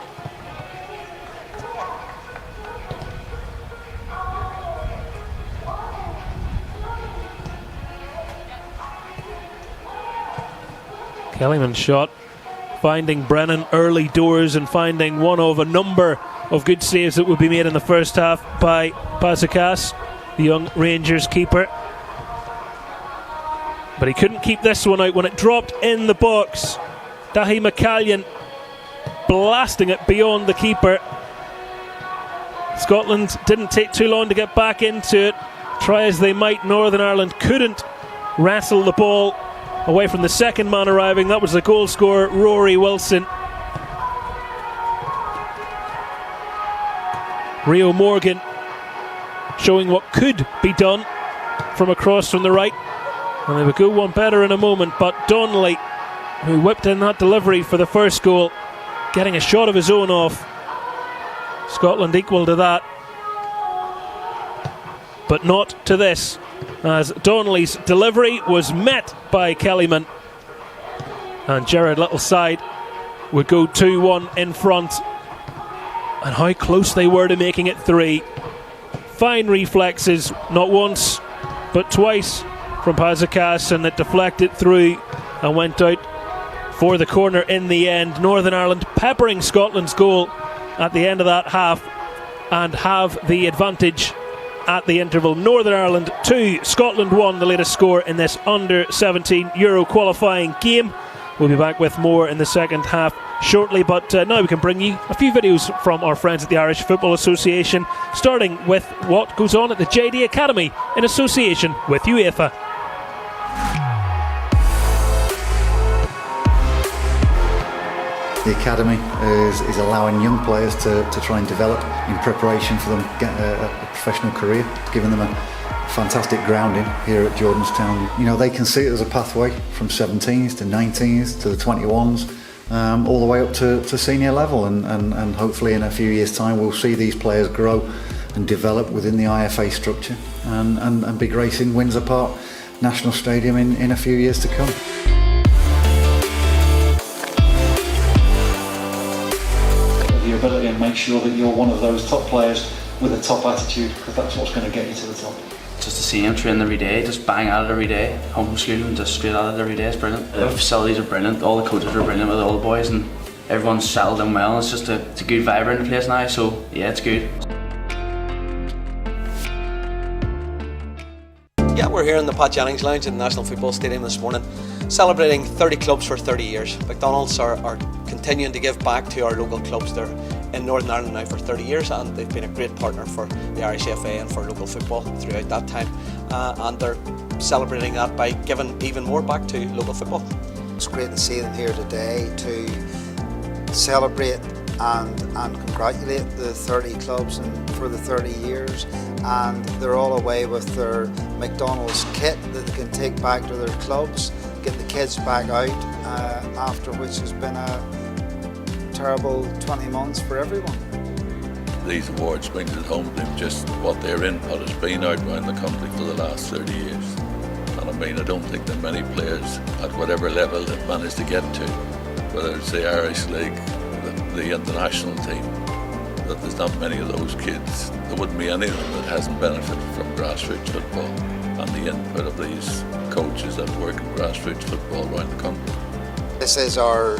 Kellyman's shot, finding Brennan early doors and finding one of a number of good saves that would be made in the first half by Pazakas, the young Rangers keeper. But he couldn't keep this one out when it dropped in the box. Dahi McCallion blasting it beyond the keeper. Scotland didn't take too long to get back into it. Try as they might, Northern Ireland couldn't wrestle the ball away from the second man arriving. That was the goal scorer, Rory Wilson. Rio Morgan showing what could be done from across from the right. And they would go one better in a moment, but Donnelly, who whipped in that delivery for the first goal, getting a shot of his own off. Scotland equal to that, but not to this, as Donnelly's delivery was met by Kellyman, and Jared Little's side would go 2-1 in front. And how close they were to making it 3. Fine reflexes, not once but twice from Pazakas, and it deflected through and went out for the corner in the end. Northern Ireland peppering Scotland's goal at the end of that half and have the advantage at the interval. Northern Ireland 2, Scotland 1, the latest score in this Under-17 Euro qualifying game. We'll be back with more in the second half shortly, but now we can bring you a few videos from our friends at the Irish Football Association, starting with what goes on at the JD Academy in association with UEFA. The academy is allowing young players to try and develop in preparation for them getting a professional career, giving them a fantastic grounding here at Jordanstown. You know, they can see it as a pathway from 17s to 19s to the 21s, all the way up to senior level, and hopefully in a few years' time we'll see these players grow and develop within the IFA structure and be gracing Windsor Park National Stadium in a few years to come. The ability and make sure that you're one of those top players with a top attitude, because that's what's going to get you to the top. Just to see him train every day, just bang at it every day, homeschooling, just straight at it every day is brilliant. The facilities are brilliant, all the coaches are brilliant with all the boys, and everyone's settled in well. It's just it's a good vibe around the place now, so yeah, it's good. Yeah, we're here in the Pat Jennings Lounge in the National Football Stadium this morning, celebrating 30 clubs for 30 years. McDonald's are continuing to give back to our local clubs. They're in Northern Ireland now for 30 years, and they've been a great partner for the Irish FA and for local football throughout that time. And they're celebrating that by giving even more back to local football. It's great to see them here today to celebrate and congratulate the 30 clubs and for the 30 years, and they're all away with their McDonald's kit that they can take back to their clubs, get the kids back out, after which has been a terrible 20 months for everyone. These awards bring it home to them just what their input has been out around the country for the last 30 years. And I mean, I don't think there are many players at whatever level they've managed to get to, whether it's the Irish League, the international team, that there's not many of those kids. There wouldn't be any of them that hasn't benefited from grassroots football and the input of these coaches that work in grassroots football around the country. This is our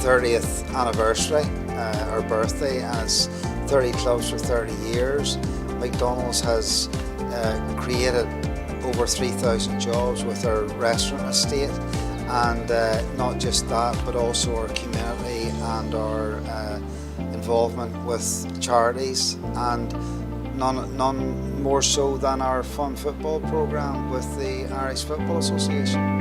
30th anniversary, our birthday, and it's 30 clubs for 30 years. McDonald's has created over 3,000 jobs with our restaurant estate, and not just that, but also our community and our involvement with charities, and none more so than our fun football programme with the Irish Football Association.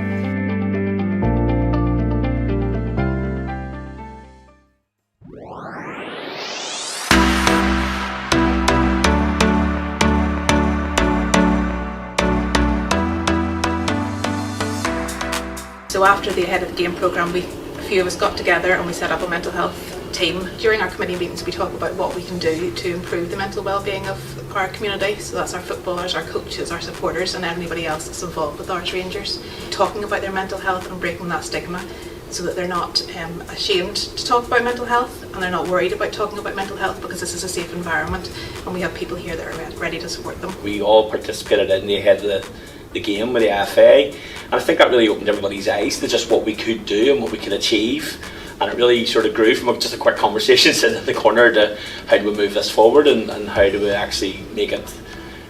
So after the Ahead of the Game programme, a few of us got together and we set up a mental health team. During our committee meetings we talk about what we can do to improve the mental well-being of our community. So that's our footballers, our coaches, our supporters and anybody else that's involved with Arts Rangers. Talking about their mental health and breaking that stigma so that they're not ashamed to talk about mental health, and they're not worried about talking about mental health, because this is a safe environment and we have people here that are ready to support them. We all participated in the Ahead of the Game with the IFA, and I think that really opened everybody's eyes to just what we could do and what we could achieve, and it really sort of grew from just a quick conversation sitting in the corner to how do we move this forward and how do we actually make it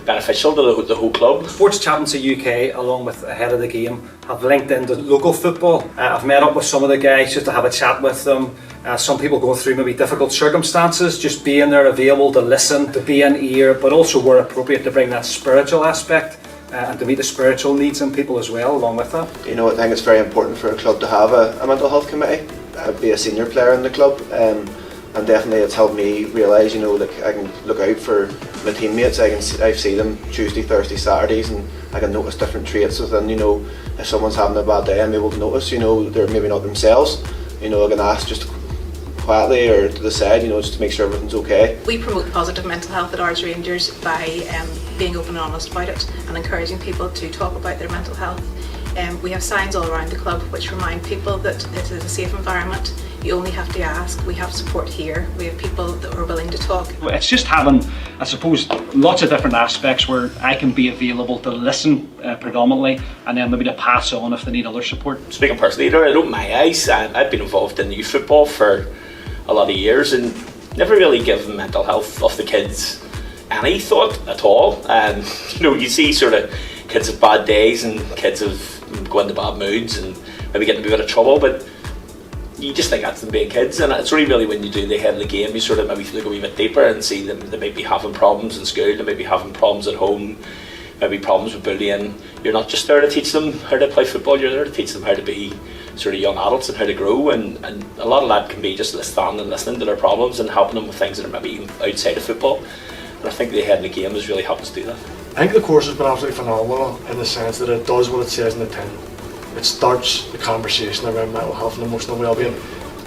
beneficial to the whole club. Sports Chaplaincy UK, along with Ahead of the Game, have linked into local football. I've met up with some of the guys just to have a chat with them. Some people going through maybe difficult circumstances, just being there available to listen, to be an ear, but also where appropriate to bring that spiritual aspect and to meet the spiritual needs in people as well along with that. You know, I think it's very important for a club to have a mental health committee, be a senior player in the club, and definitely it's helped me realise, you know, like I can look out for my teammates. I see them Tuesday, Thursday, Saturdays, and I can notice different traits within, you know, if someone's having a bad day, I'm able to notice, you know, they're maybe not themselves. You know, I can ask just quietly or to the side, you know, just to make sure everything's okay. We promote positive mental health at Arts Rangers by being open and honest about it and encouraging people to talk about their mental health. We have signs all around the club which remind people that it is a safe environment. You only have to ask. We have support here. We have people that are willing to talk. It's just having, I suppose, lots of different aspects where I can be available to listen predominantly, and then maybe to pass on if they need other support. Speaking personally, it opened my eyes. I've been involved in youth football for a lot of years and never really given mental health of the kids any thought at all. You see sort of kids have bad days and kids have go into bad moods and maybe get in a bit of trouble, but you just think that's them being kids, and it's really when you do the head of the game, you sort of maybe look a wee bit deeper and see them. They may be having problems in school, they may be having problems at home, maybe problems with bullying. You're not just there to teach them how to play football, you're there to teach them how to be sort of young adults and how to grow, and a lot of that can be just standing and listening to their problems and helping them with things that are maybe outside of football. And I think the head of the game has really helped us do that. I think the course has been absolutely phenomenal in the sense that it does what it says in the tin. It starts the conversation around mental health and emotional well-being.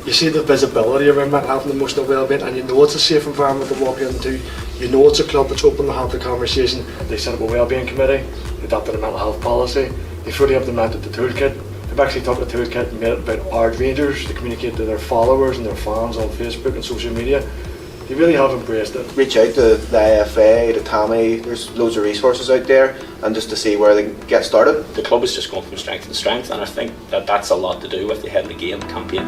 You see the visibility around mental health and emotional well-being, and you know it's a safe environment to walk into. You know it's a club that's open to have the conversation. They set up a well-being committee, they adopted a mental health policy, they fully implemented the toolkit. They've actually took the toolkit and made it about Ard Rangers to communicate to their followers and their fans on Facebook and social media. They really have embraced it. Reach out to the IFA, to Tommy, there's loads of resources out there, and just to see where they can get started. The club is just going from strength to strength, and I think that's a lot to do with the head of the game campaign.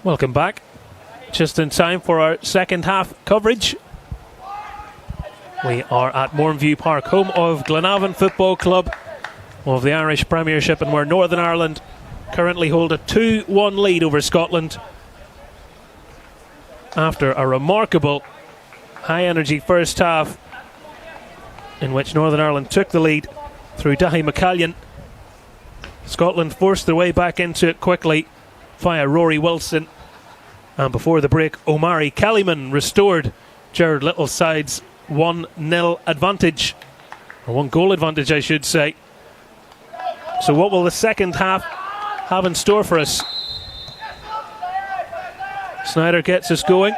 Welcome back. Just in time for our second half coverage. We are at Mournview Park, home of Glenavon Football Club of the Irish Premiership, and where Northern Ireland currently hold a 2-1 lead over Scotland after a remarkable high-energy first half in which Northern Ireland took the lead through Dahi McCallion. Scotland forced their way back into it quickly via Rory Wilson, and before the break Omari Kellyman restored Gerard Little's side's 1-0 advantage, or 1 goal advantage I should say. So what will the second half have in store for us? Snyder gets us going.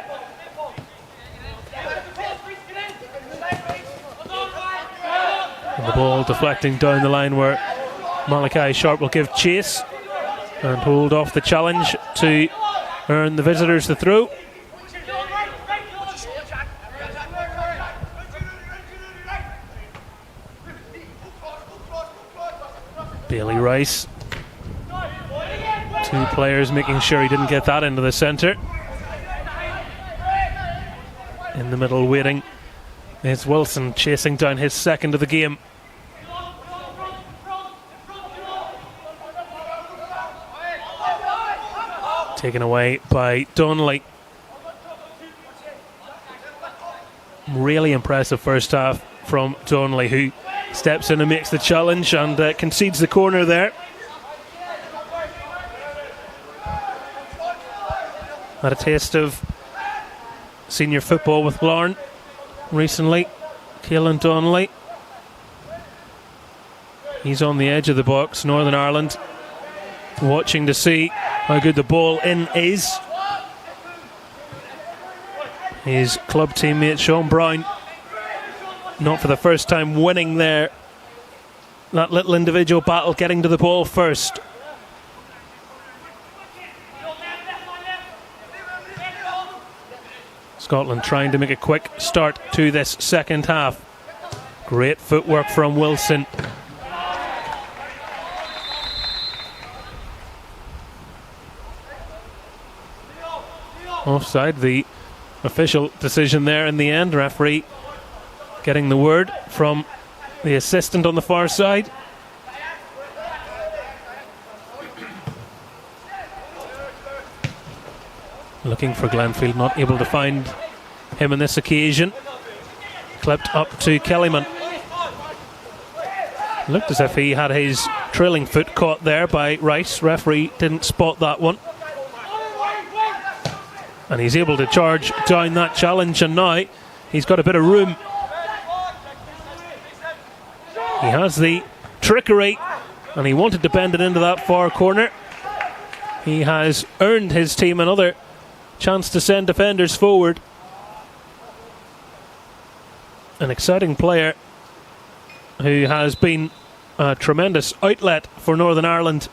And the ball deflecting down the line where Malachi Sharp will give chase and hold off the challenge to earn the visitors the throw. Bailey Rice, 2 players making sure he didn't get that into the centre. In the middle waiting, it's Wilson chasing down his second of the game. Taken away by Donnelly. Really impressive first half from Donnelly, who steps in and makes the challenge and concedes the corner there. Had a taste of senior football with Larne recently. Keelan Donnelly. He's on the edge of the box. Northern Ireland watching to see how good the ball in is. His club teammate Sean Brown, not for the first time, winning there. That little individual battle, getting to the ball first. Scotland trying to make a quick start to this second half. Great footwork from Wilson. Offside, the official decision there in the end. Referee getting the word from the assistant on the far side. Looking for Glenfield, not able to find him on this occasion. Clipped up to Kellyman. Looked as if he had his trailing foot caught there by Rice. Referee didn't spot that one. And he's able to charge down that challenge, and now he's got a bit of room. He has the trickery, and he wanted to bend it into that far corner. He has earned his team another chance to send defenders forward. An exciting player who has been a tremendous outlet for Northern Ireland.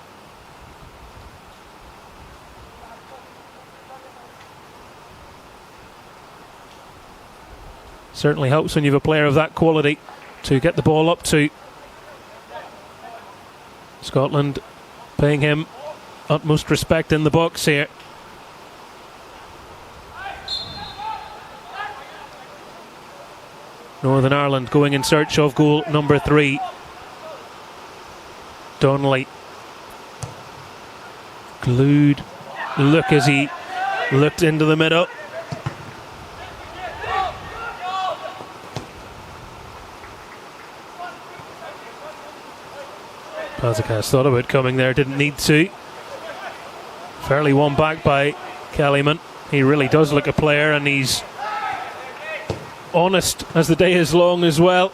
Certainly helps when you have a player of that quality to get the ball up to. Scotland paying him utmost respect in the box here. Northern Ireland going in search of goal number 3. Donnelly. Glued look as he looked into the middle. Pazikas thought about coming there, didn't need to. Fairly won back by Kellyman. He really does look a player, and he's honest as the day is long as well.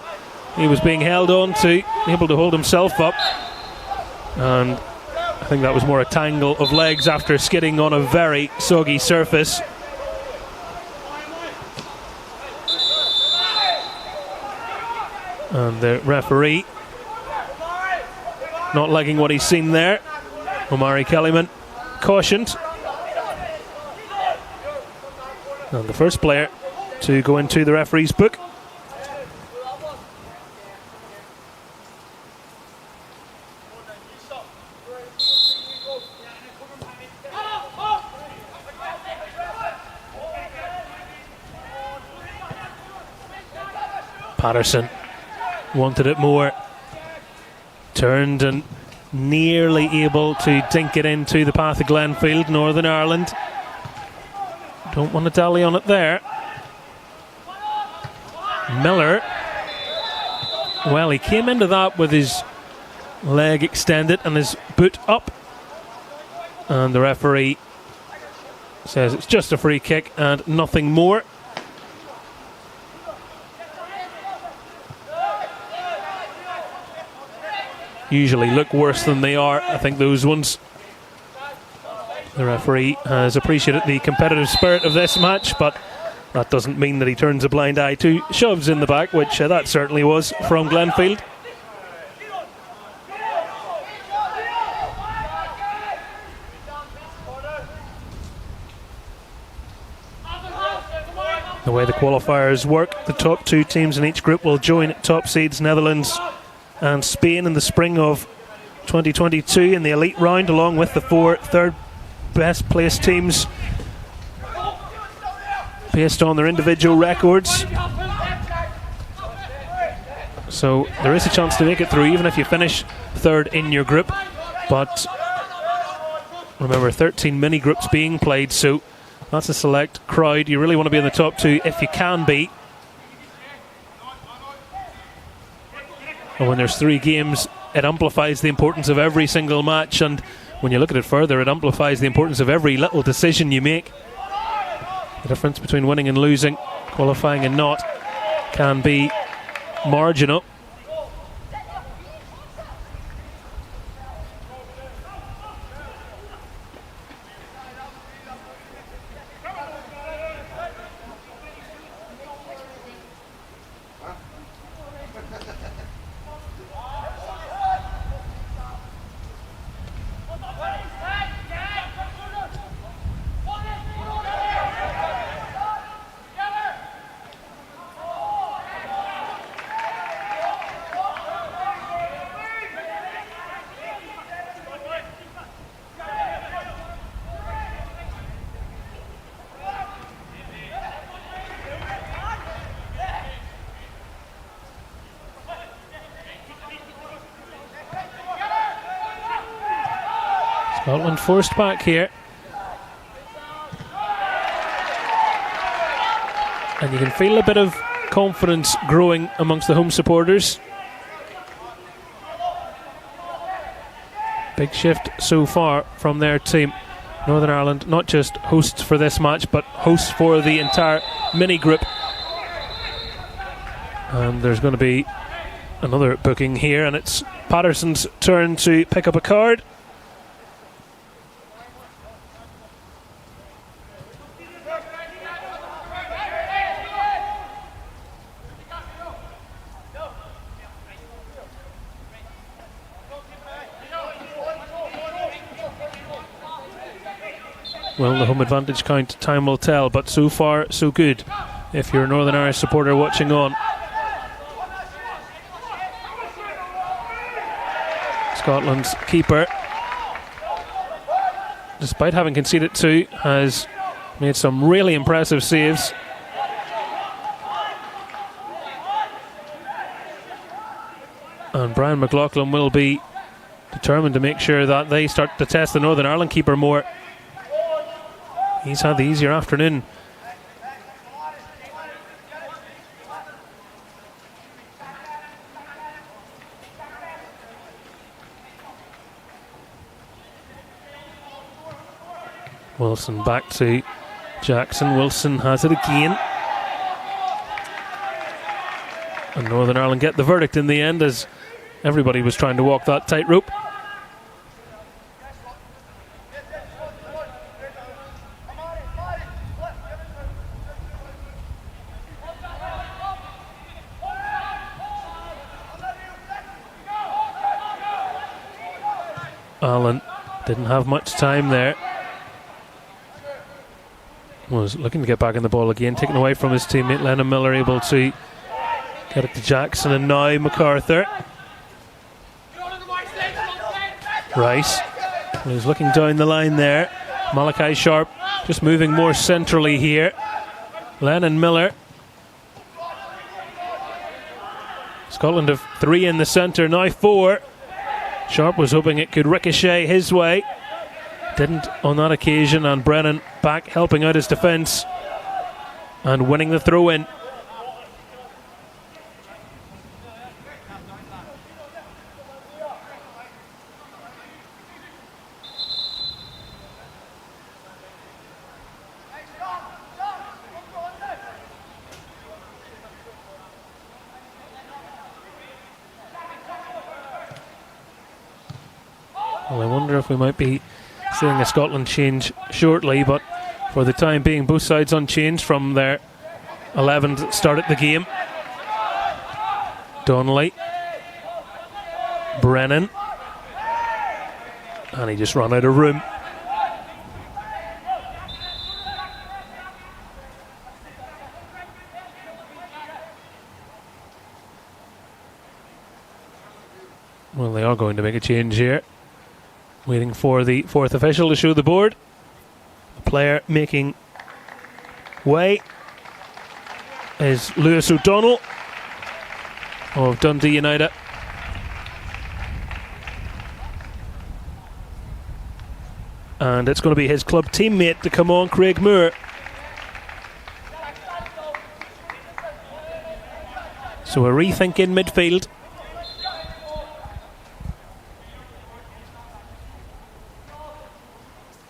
He was being held on to, able to hold himself up, and I think that was more a tangle of legs after skidding on a very soggy surface. And the referee not liking what he's seen there. Omari Kellyman cautioned. And the first player to go into the referee's book. Patterson wanted it more. Turned and nearly able to dink it into the path of Glenfield. Northern Ireland don't want to dally on it there. Miller, well, he came into that with his leg extended and his boot up, and the referee says it's just a free kick and nothing more. Usually look worse than they are, I think, those ones. The referee has appreciated the competitive spirit of this match, but that doesn't mean that he turns a blind eye to shoves in the back, which that certainly was from Glenfield. The way the qualifiers work, the top 2 teams in each group will join top seeds Netherlands and Spain in the spring of 2022 in the elite round, along with the 4 third best placed teams based on their individual records. So there is a chance to make it through even if you finish third in your group, but remember 13 mini groups being played, so that's a select crowd. You really want to be in the top 2 if you can be. And when there's 3 games, it amplifies the importance of every single match, and when you look at it further, it amplifies the importance of every little decision you make. The difference between winning and losing, qualifying and not, can be marginal. Scotland forced back here. And you can feel a bit of confidence growing amongst the home supporters. Big shift so far from their team. Northern Ireland not just hosts for this match, but hosts for the entire mini group. And there's going to be another booking here, and it's Patterson's turn to pick up a card. Well, the home advantage count, time will tell, but so far so good if you're a Northern Irish supporter watching on. Scotland's keeper, despite having conceded 2, has made some really impressive saves. And Brian McLaughlin will be determined to make sure that they start to test the Northern Ireland keeper more. He's had the easier afternoon. Wilson back to Jackson. Wilson has it again. And Northern Ireland get the verdict in the end, as everybody was trying to walk that tightrope. Allen didn't have much time there. Was looking to get back in the ball again, taken away from his teammate Lennon Miller, able to get it to Jackson, and now MacArthur. Rice, he's looking down the line there. Malachi Sharp just moving more centrally here. Lennon Miller Scotland have 3 in the centre, now 4. Sharp was hoping it could ricochet his way. Didn't on that occasion, and Brennan back helping out his defence and winning the throw-in. Well, I wonder if we might be seeing a Scotland change shortly, but for the time being, both sides unchanged from their 11 that started the game. Donnelly, Brennan, and he just ran out of room. Well, they are going to make a change here. Waiting for the 4th official to show the board. A player making way is Lewis O'Donnell of Dundee United. And it's going to be his club teammate to come on, Craig Moore. So a rethink in midfield.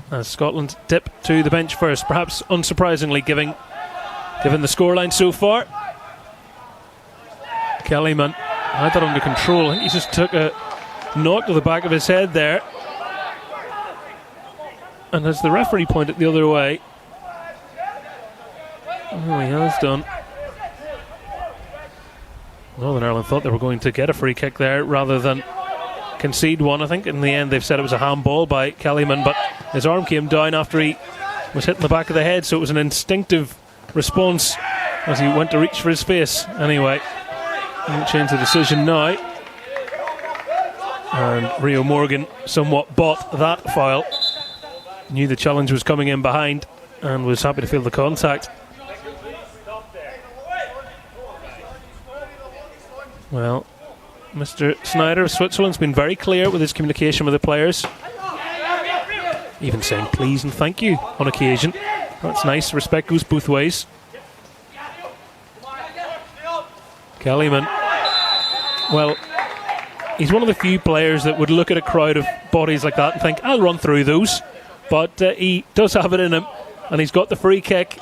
As Scotland dip to the bench first, perhaps unsurprisingly given the scoreline so far. Kellyman had that under control. I think he just took a knock to the back of his head there. And as the referee pointed the other way, oh, he has done. Northern Ireland thought they were going to get a free kick there rather than concede one. I think in the end they've said it was a handball by Kellyman, but his arm came down after he was hit in the back of the head, so it was an instinctive response as he went to reach for his face. Anyway, won't change the decision now. And Rio Morgan somewhat bought that foul. Knew the challenge was coming in behind and was happy to feel the contact. Well, Mr. Snyder of Switzerland's been very clear with his communication with the players. Even saying please and thank you on occasion. That's nice, respect goes both ways. Kellyman, well, he's one of the few players that would look at a crowd of bodies like that and think, I'll run through those. But he does have it in him, and he's got the free kick.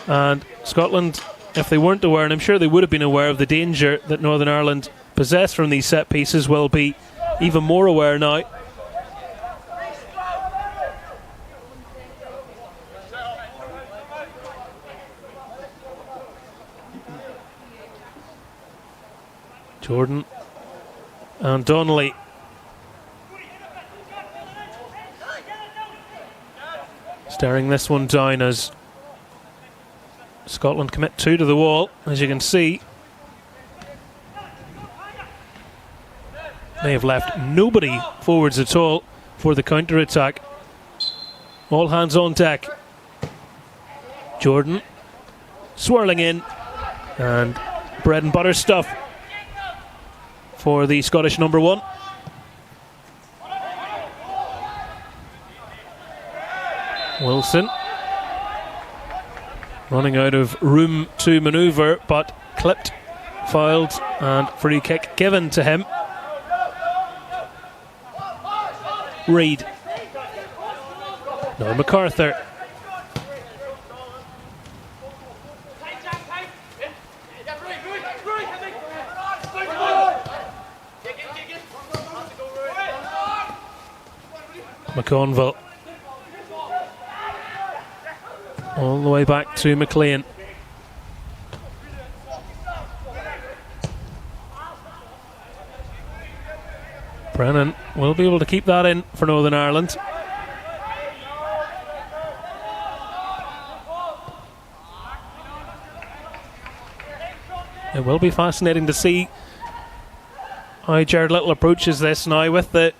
And Scotland, if they weren't aware, and I'm sure they would have been aware of the danger that Northern Ireland possess from these set pieces, will be even more aware now. Jordan and Donnelly. Staring this one down as Scotland commit 2 to the wall, as you can see. They have left nobody forwards at all for the counter-attack. All hands on deck. Jordan swirling in, and bread and butter stuff for the Scottish number 1. Wilson running out of room to manoeuvre, but clipped, fouled, and free kick given to him. Reid. Now MacArthur. McConville. All the way back to McLean. Brennan will be able to keep that in for Northern Ireland. It will be fascinating to see how Jared Little approaches this now with the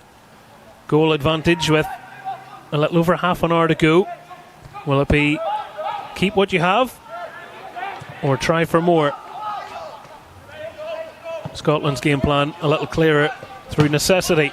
goal advantage, with a little over half an hour to go. Will it be keep what you have or try for more? Scotland's game plan a little clearer through necessity.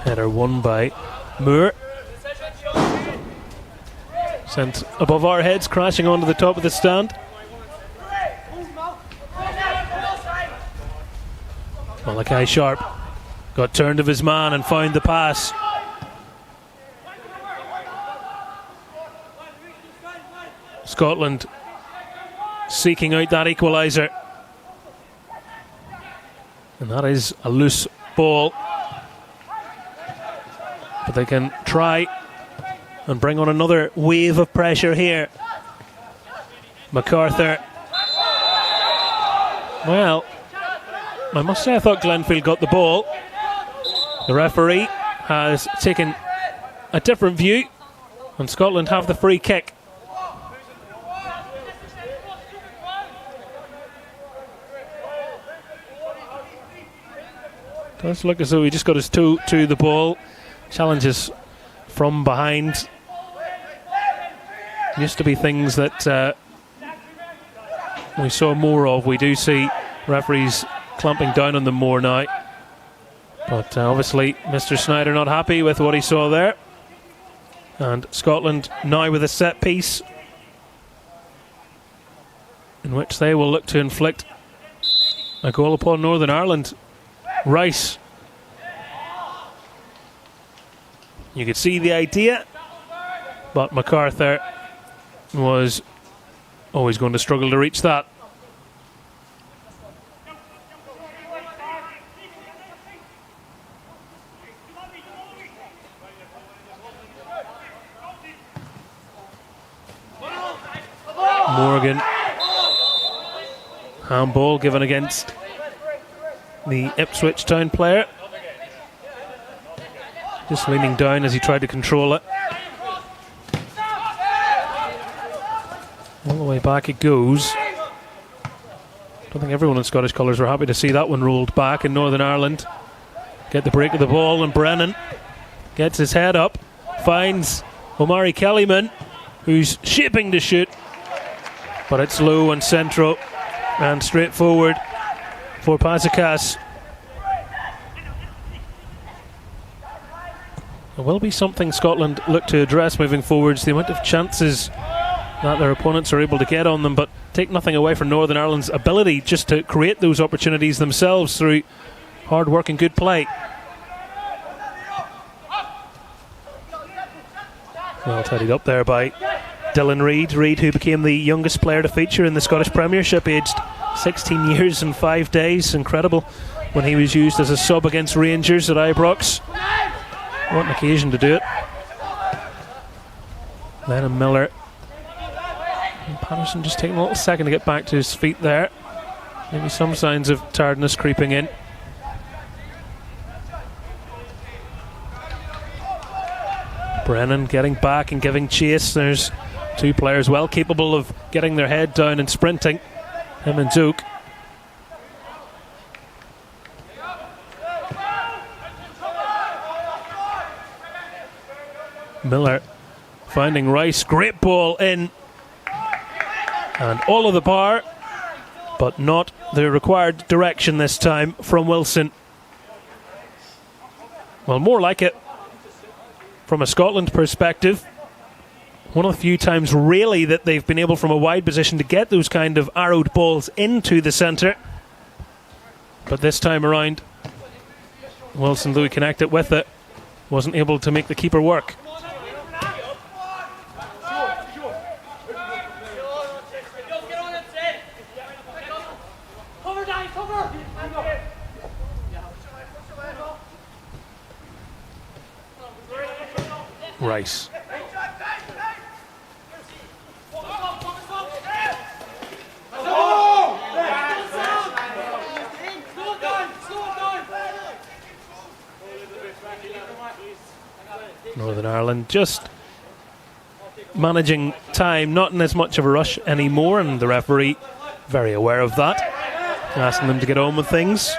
Header won by Moore. Sent above our heads, crashing onto the top of the stand. Malachi Sharp got turned of his man and found the pass. Scotland seeking out that equaliser. And that is a loose ball. But they can try and bring on another wave of pressure here. MacArthur. Well, I must say I thought Glenfield got the ball. The referee has taken a different view, and Scotland have the free kick. Does look as though he just got his toe to the ball. Challenges from behind. Used to be things that we saw more of. We do see referees clamping down on them more now. But obviously Mr. Snyder not happy with what he saw there. And Scotland now with a set piece in which they will look to inflict a goal upon Northern Ireland. Rice. You could see the idea, but MacArthur was always going to struggle to reach that. Morgan. Handball given against the Ipswich Town player. Just leaning down as he tried to control it. All the way back it goes. I don't think everyone in Scottish colours were happy to see that one rolled back in Northern Ireland. Get the break of the ball, and Brennan gets his head up, finds Omari Kellyman, who's shaping to shoot, but it's low and central and straightforward for Pazikas. There will be something Scotland look to address moving forwards, the amount of chances that their opponents are able to get on them, but take nothing away from Northern Ireland's ability just to create those opportunities themselves through hard work and good play. Well tidied up there by Dylan Reid. Reid, who became the youngest player to feature in the Scottish Premiership, aged 16 years and 5 days. Incredible when he was used as a sub against Rangers at Ibrox. What an occasion to do it. Lennon Miller. And Patterson just taking a little second to get back to his feet there. Maybe some signs of tiredness creeping in. Brennan getting back and giving chase. There's two players well capable of getting their head down and sprinting. Him and Zook. Miller finding Rice. Great ball in. And all of the power, but not the required direction this time from Wilson. Well, more like it from a Scotland perspective. One of the few times really that they've been able from a wide position to get those kind of arrowed balls into the centre. But this time around, Wilson, though he connected with it, wasn't able to make the keeper work. Rice. Ireland just managing time, not in as much of a rush anymore, and the referee very aware of that, asking them to get on with things.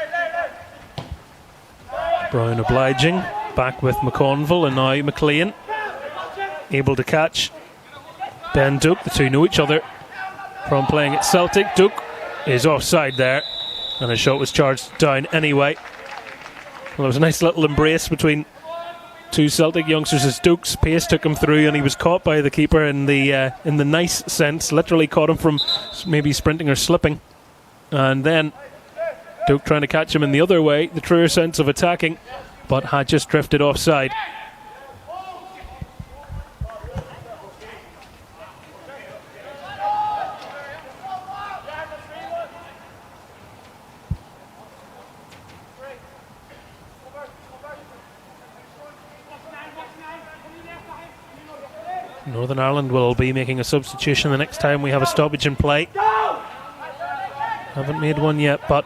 Brown obliging, back with McConville, and now McLean able to catch Ben Duke. The two know each other from playing at Celtic. Duke is offside there, and a shot was charged down anyway. Well, there was a nice little embrace between two Celtic youngsters as Duke's pace took him through, and he was caught by the keeper in the nice sense, literally caught him from maybe sprinting or slipping, and then Duke trying to catch him in the other way, the truer sense of attacking, but had just drifted offside. Northern Ireland will be making a substitution the next time we have a stoppage in play. Haven't made one yet, but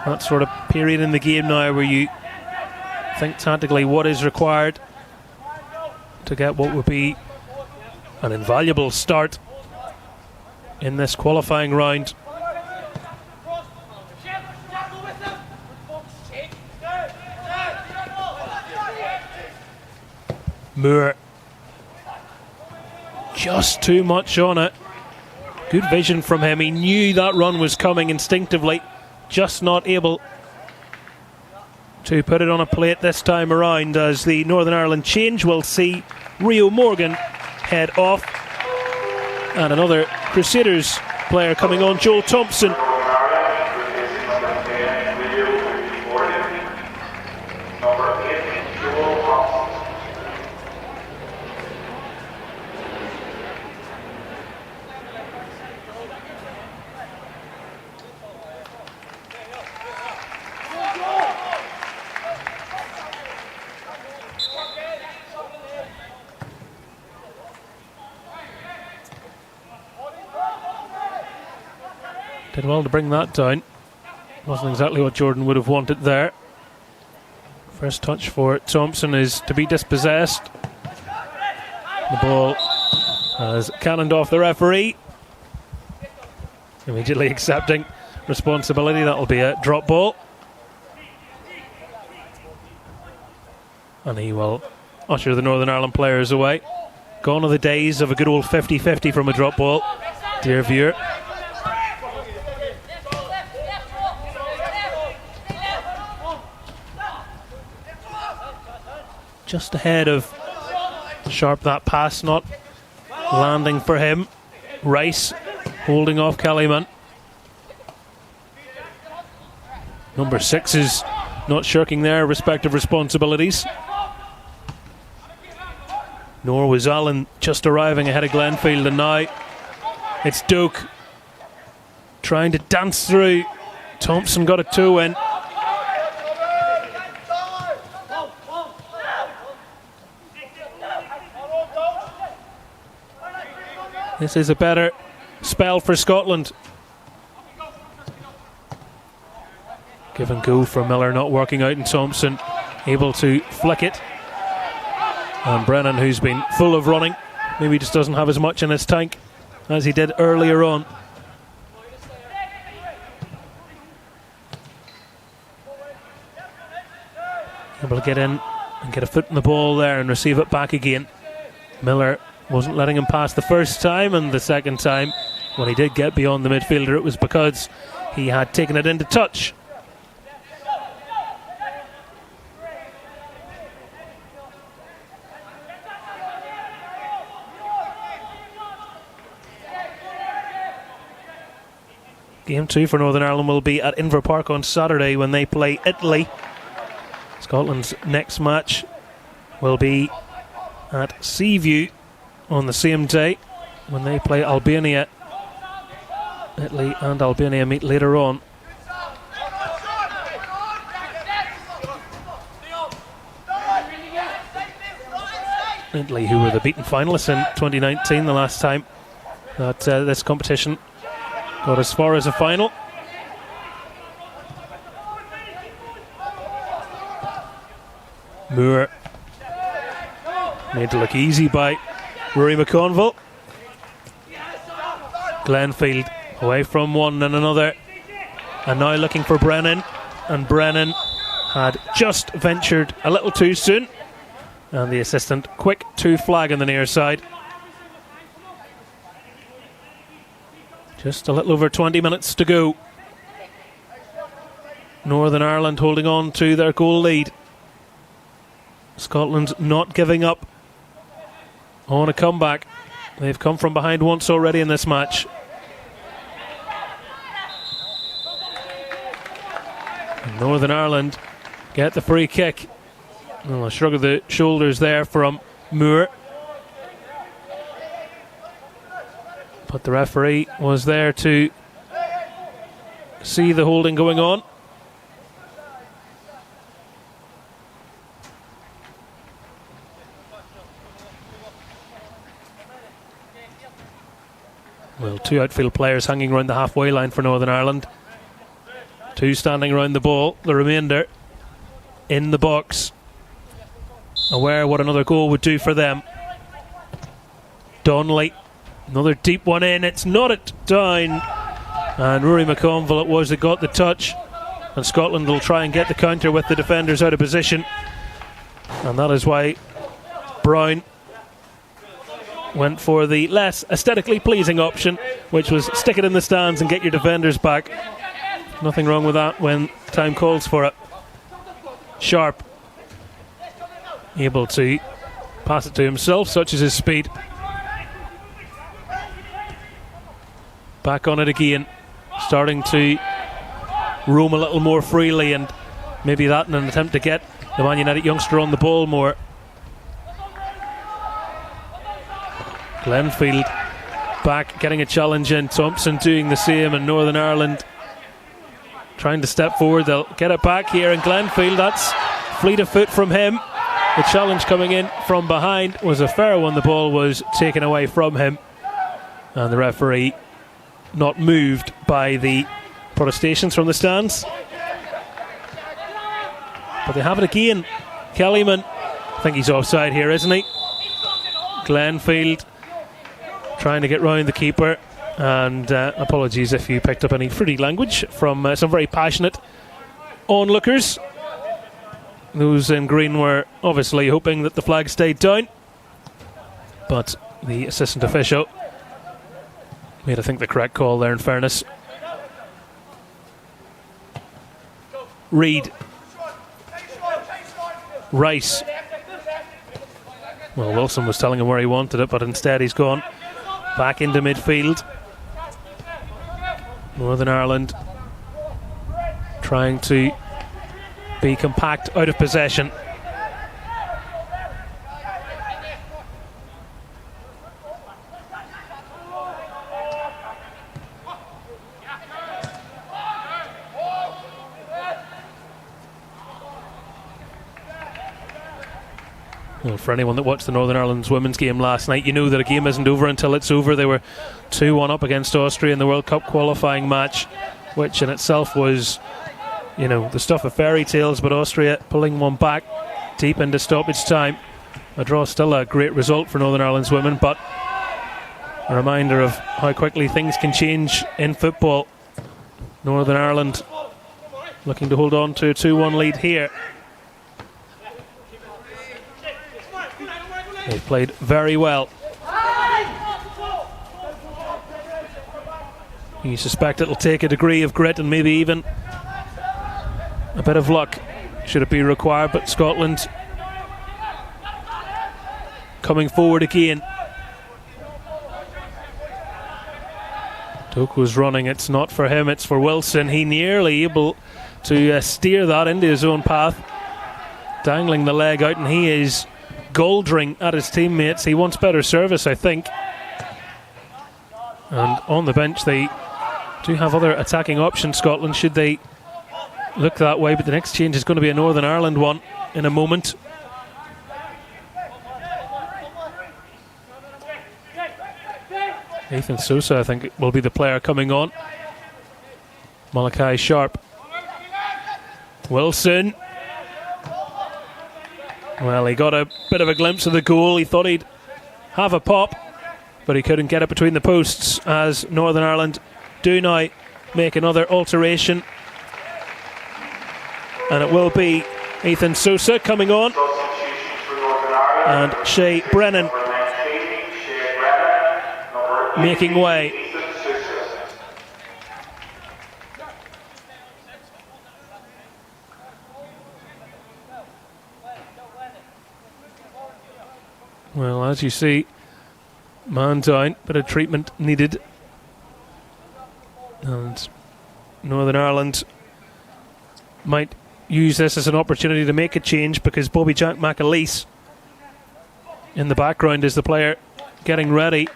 that sort of period in the game now where you think tactically what is required to get what would be an invaluable start in this qualifying round. Moore, just too much on it. Good vision from him. He knew that run was coming instinctively, just not able to put it on a plate this time around, as the Northern Ireland change will see Rio Morgan head off, and another Crusaders player coming on, Joel Thompson. Did well to bring that down. Wasn't exactly what Jordan would have wanted there. First touch for Thompson is to be dispossessed. The ball has cannoned off the referee. Immediately accepting responsibility. That'll be a drop ball. And he will usher the Northern Ireland players away. Gone are the days of a good old 50-50 from a drop ball, dear viewer. Just ahead of Sharp, that pass not landing for him. Rice holding off Kellyman. Number 6 is not shirking their respective responsibilities. Nor was Allen just arriving ahead of Glenfield, and now it's Duke trying to dance through. Thompson got a 2 in. This is a better spell for Scotland. Give and go for Miller, not working out, and Thompson able to flick it. And Brennan, who's been full of running, maybe just doesn't have as much in his tank as he did earlier on. Able to get in and get a foot in the ball there and receive it back again. Miller wasn't letting him pass the first time, and the second time when he did get beyond the midfielder, it was because he had taken it into touch. Game 2 for Northern Ireland will be at Inver Park on Saturday when they play Italy. Scotland's next match will be at Seaview on the same day when they play Albania. Italy and Albania meet later on. Italy, who were the beaten finalists in 2019, the last time that this competition got as far as a final. Moore Made to look easy by Rory McConville. Glenfield away from one and another, and now looking for Brennan, and Brennan had just ventured a little too soon, and the assistant quick to flag on the near side. Just a little over 20 minutes to go. Northern Ireland holding on to their goal lead. Scotland not giving up on a comeback. They've come from behind once already in this match. And Northern Ireland get the free kick. A shrug of the shoulders there from Moore. But the referee was there to see the holding going on. Well, 2 outfield players hanging around the halfway line for Northern Ireland. 2 standing around the ball, the remainder in the box, aware what another goal would do for them. Donnelly, another deep one in, it's knotted down, and Rory McConville it was that got the touch, and Scotland will try and get the counter with the defenders out of position, and that is why Brown went for the less aesthetically pleasing option, which was stick it in the stands and get your defenders back. Nothing wrong with that when time calls for it. Sharp, able to pass it to himself, such is his speed. Back on it again, starting to roam a little more freely, and maybe that in an attempt to get the Man United youngster on the ball more. Glenfield back, getting a challenge in. Thompson doing the same, and Northern Ireland trying to step forward. They'll get it back here, and Glenfield, that's fleet of foot from him. The challenge coming in from behind was a fair one. The ball was taken away from him, and the referee not moved by the protestations from the stands. But they have it again. Kellyman, I think he's offside here, isn't he? Glenfield trying to get round the keeper, and apologies if you picked up any fruity language from some very passionate onlookers. Those in green were obviously hoping that the flag stayed down, but the assistant official made, I think, the correct call there, in fairness. Reid, Rice. Well, Wilson was telling him where he wanted it, but instead he's gone back into midfield. Northern Ireland trying to be compact out of possession. Well, for anyone that watched the Northern Ireland's women's game last night, you know that a game isn't over until it's over. They were 2-1 up against Austria in the World Cup qualifying match, which in itself was, you know, the stuff of fairy tales, but Austria pulling one back deep into stoppage time. A draw, still a great result for Northern Ireland's women, but a reminder of how quickly things can change in football. Northern Ireland looking to hold on to a 2-1 lead here. They've played very well. You suspect it'll take a degree of grit and maybe even a bit of luck should it be required, but Scotland coming forward again. Toku's running, it's not for him, it's for Wilson. He nearly able to steer that into his own path, dangling the leg out, and he is goldring at his teammates. He wants better service, I think. And on the bench they do have other attacking options, Scotland, should they look that way, but the next change is going to be a Northern Ireland one in a moment. Nathan Sosa, I think, will be the player coming on. Malachi Sharp. Wilson. Well, he got a bit of a glimpse of the goal. He thought he'd have a pop, but he couldn't get it between the posts as Northern Ireland do now make another alteration. And it will be Ethan Sosa coming on, and Shea Brennan making way. Well, as you see, man down, bit of treatment needed. And Northern Ireland might use this as an opportunity to make a change, because Bobby Jack McAleese in the background is the player getting ready.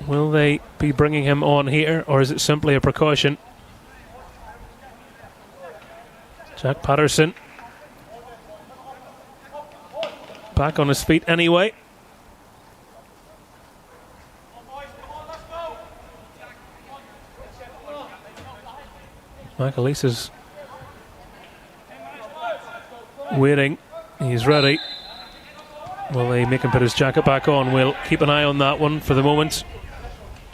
Will they be bringing him on here, or is it simply a precaution? Jack Patterson back on his feet anyway. McAleese is waiting. He's ready. Will they make him put his jacket back on? We'll keep an eye on that one for the moment.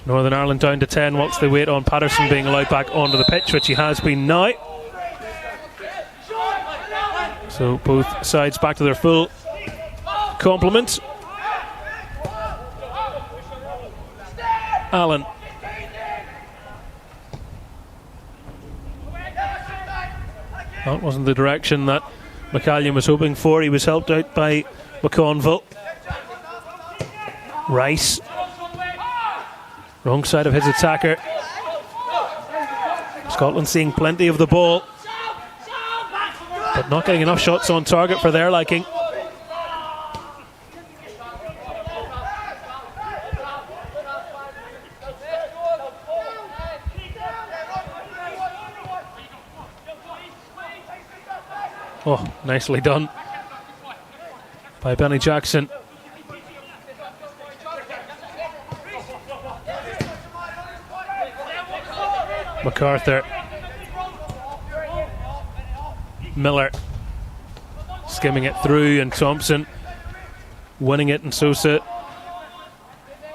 Northern Ireland down to 10 whilst they wait on Patterson being allowed back onto the pitch, which he has been now. So both sides back to their full complement. Allen. That wasn't the direction that McCallion was hoping for. He was helped out by McConville. Rice. Wrong side of his attacker. Scotland seeing plenty of the ball, but not getting enough shots on target for their liking. Oh, nicely done by Benny Jackson. MacArthur. Miller skimming it through, and Thompson winning it, and Sosa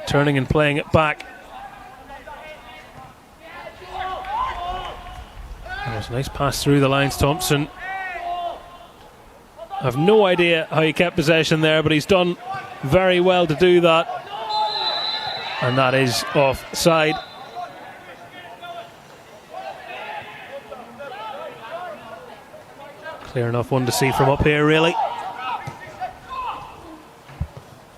turning and playing it back. That was a nice pass through the lines, Thompson. I've no idea how he kept possession there, but he's done very well to do that. And that is offside. Clear enough one to see from up here, really.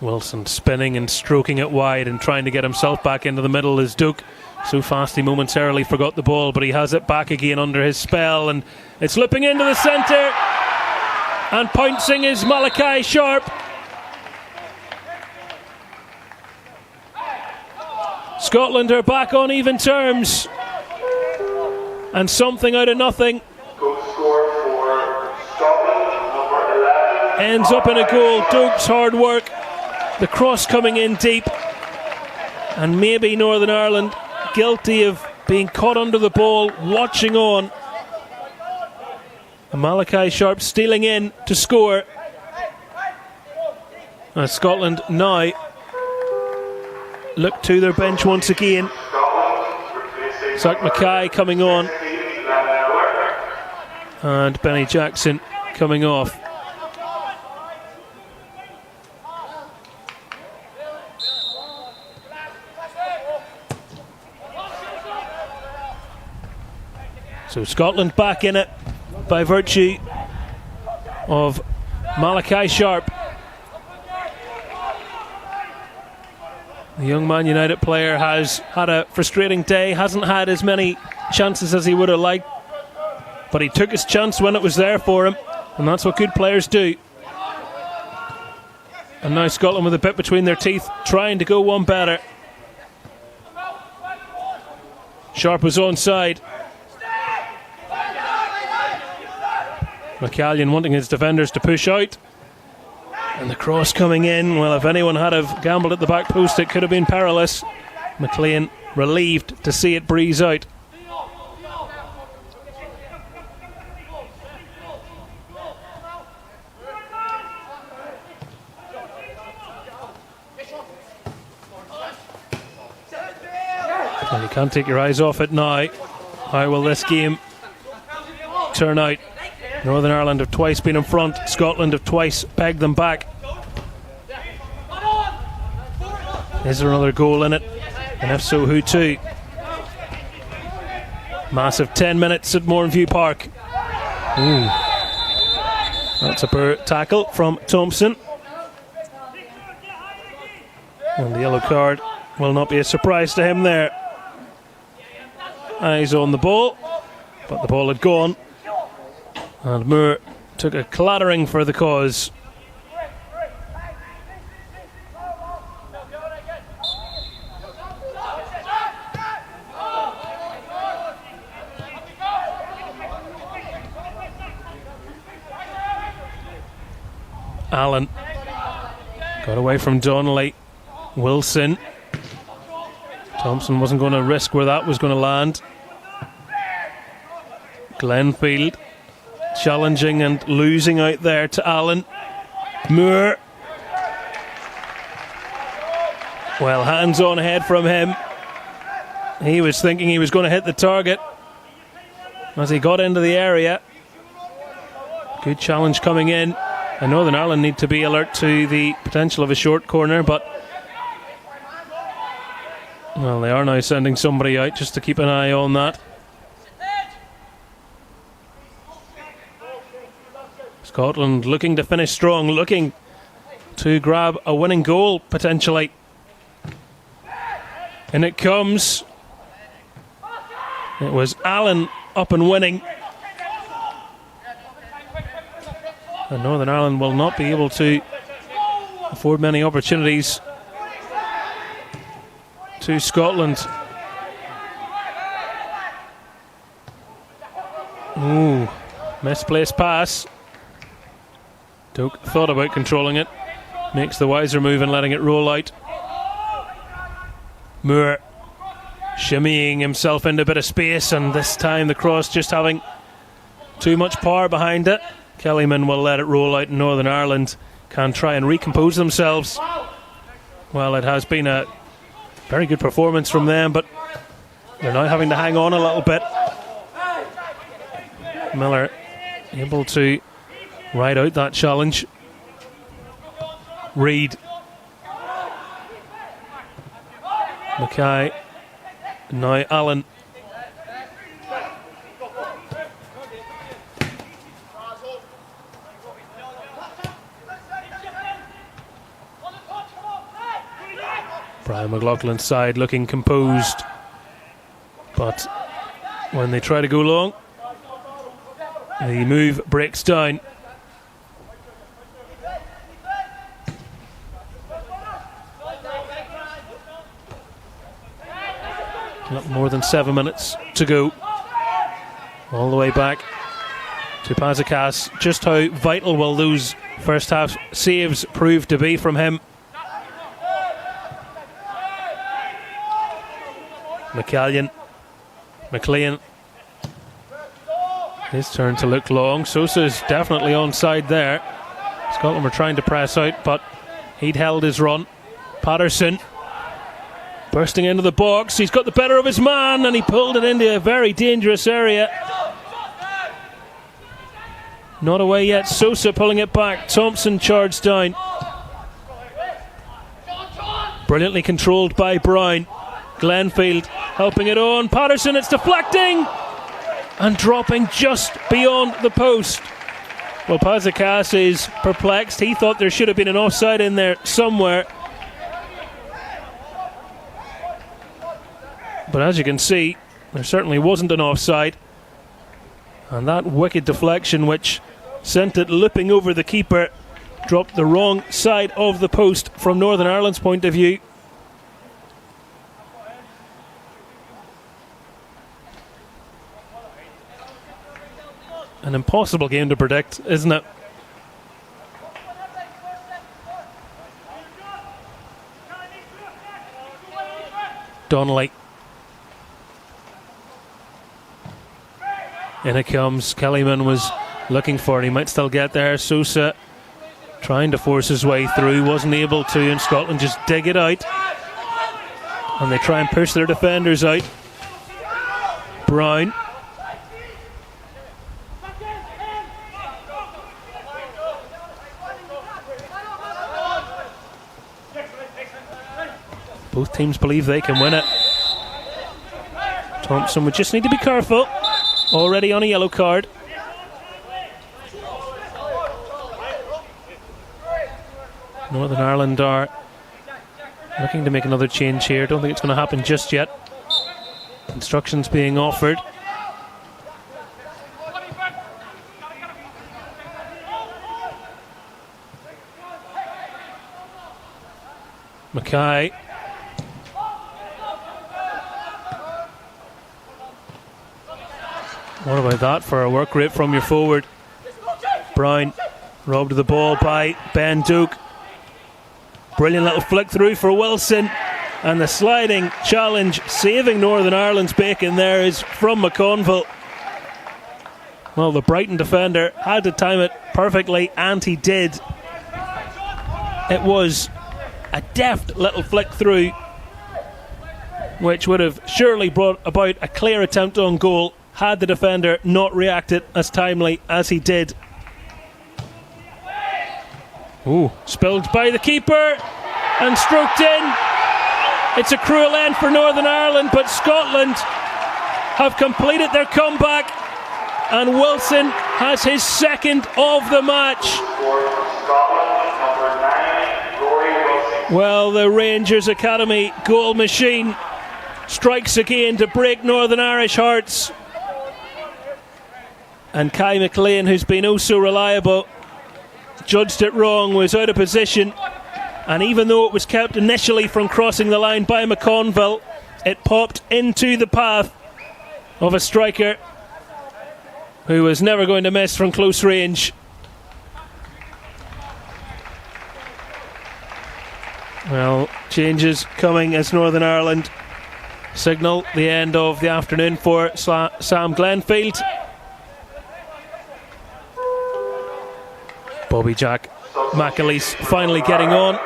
Wilson spinning and stroking it wide and trying to get himself back into the middle as Duke. So fast he momentarily forgot the ball, but he has it back again under his spell, and it's slipping into the centre. And pouncing is Malachi Sharp. Scotland are back on even terms. And something out of nothing ends up in a goal. Duke's hard work. The cross coming in deep. And maybe Northern Ireland guilty of being caught under the ball, watching on. And Malachi Sharp stealing in to score. And Scotland now look to their bench once again. Zach Mackay coming on, and Benny Jackson coming off. So Scotland back in it by virtue of Malachi Sharp. The young Man United player has had a frustrating day, hasn't had as many chances as he would have liked, but he took his chance when it was there for him, and that's what good players do. And now Scotland with a bit between their teeth, trying to go one better. Sharp was onside. McCallion wanting his defenders to push out. And the cross coming in. Well, if anyone had have gambled at the back post, it could have been perilous. McLean relieved to see it breeze out. Well, you can't take your eyes off it now. How will this game turn out? Northern Ireland have twice been in front. Scotland have twice pegged them back. Is there another goal in it? And if so, who to? Massive 10 minutes at Mourneview Park. Ooh. That's a poor tackle from Thompson. And the yellow card will not be a surprise to him there. Eyes on the ball, but the ball had gone. And Moore took a clattering for the cause. Allen got away from Donnelly. Wilson. Thompson wasn't going to risk where that was going to land. Glenfield challenging and losing out there to Allen. Moore. Well, hands on head from him. He was thinking he was going to hit the target as he got into the area. Good challenge coming in. And Northern Ireland need to be alert to the potential of a short corner, but well, they are now sending somebody out just to keep an eye on that. Scotland looking to finish strong, looking to grab a winning goal potentially. And it comes. It was Allen up and winning. And Northern Ireland will not be able to afford many opportunities to Scotland. Ooh, misplaced pass. Doak thought about controlling it. Makes the wiser move and letting it roll out. Moore shimmying himself into a bit of space, and this time the cross just having too much power behind it. Kellyman will let it roll out, and Northern Ireland can try and recompose themselves. Well, it has been a very good performance from them, but they're now having to hang on a little bit. Miller able to ride out that challenge. Reid. Mackay. Now Allen. Brian McLaughlin's side looking composed, but when they try to go long, the move breaks down. Not more than 7 minutes to go. All the way back to Pazakas. Just how vital will those first half saves prove to be from him? McLean. His turn to look long. Sosa's definitely onside there. Scotland were trying to press out, but he'd held his run. Patterson bursting into the box. He's got the better of his man, and he pulled it into a very dangerous area. Not away yet. Sosa pulling it back. Thompson charged down. Brilliantly controlled by Brown. Glenfield helping it on. Patterson, it's deflecting and dropping just beyond the post. Well, Pazakas is perplexed. He thought there should have been an offside in there somewhere. But as you can see, there certainly wasn't an offside. And that wicked deflection, which sent it looping over the keeper, dropped the wrong side of the post from Northern Ireland's point of view. An impossible game to predict, isn't it? Donnelly. In it comes. Kellyman was looking for it. He might still get there. Sosa trying to force his way through. Wasn't able to, and Scotland just dig it out. And they try and push their defenders out. Brown. Both teams believe they can win it. Thompson would just need to be careful. Already on a yellow card. Northern Ireland are looking to make another change here. Don't think it's going to happen just yet. Instructions being offered. Mackay. What about that for a work rate from your forward? Brown robbed of the ball by Ben Duke. Brilliant little flick through for Wilson. And the sliding challenge saving Northern Ireland's bacon there is from McConville. Well, the Brighton defender had to time it perfectly, and he did. It was a deft little flick through, which would have surely brought about a clear attempt on goal had the defender not reacted as timely as he did. Ooh, spilled by the keeper and stroked in. It's a cruel end for Northern Ireland, but Scotland have completed their comeback, and Wilson has his second of the match. Well, the Rangers Academy goal machine strikes again to break Northern Irish hearts. And Kai McLean, who's been oh so reliable, judged it wrong, was out of position. And even though it was kept initially from crossing the line by McConville, it popped into the path of a striker who was never going to miss from close range. Well, changes coming as Northern Ireland signal the end of the afternoon for Sam Glenfield. Bobby Jack McAleese finally getting on.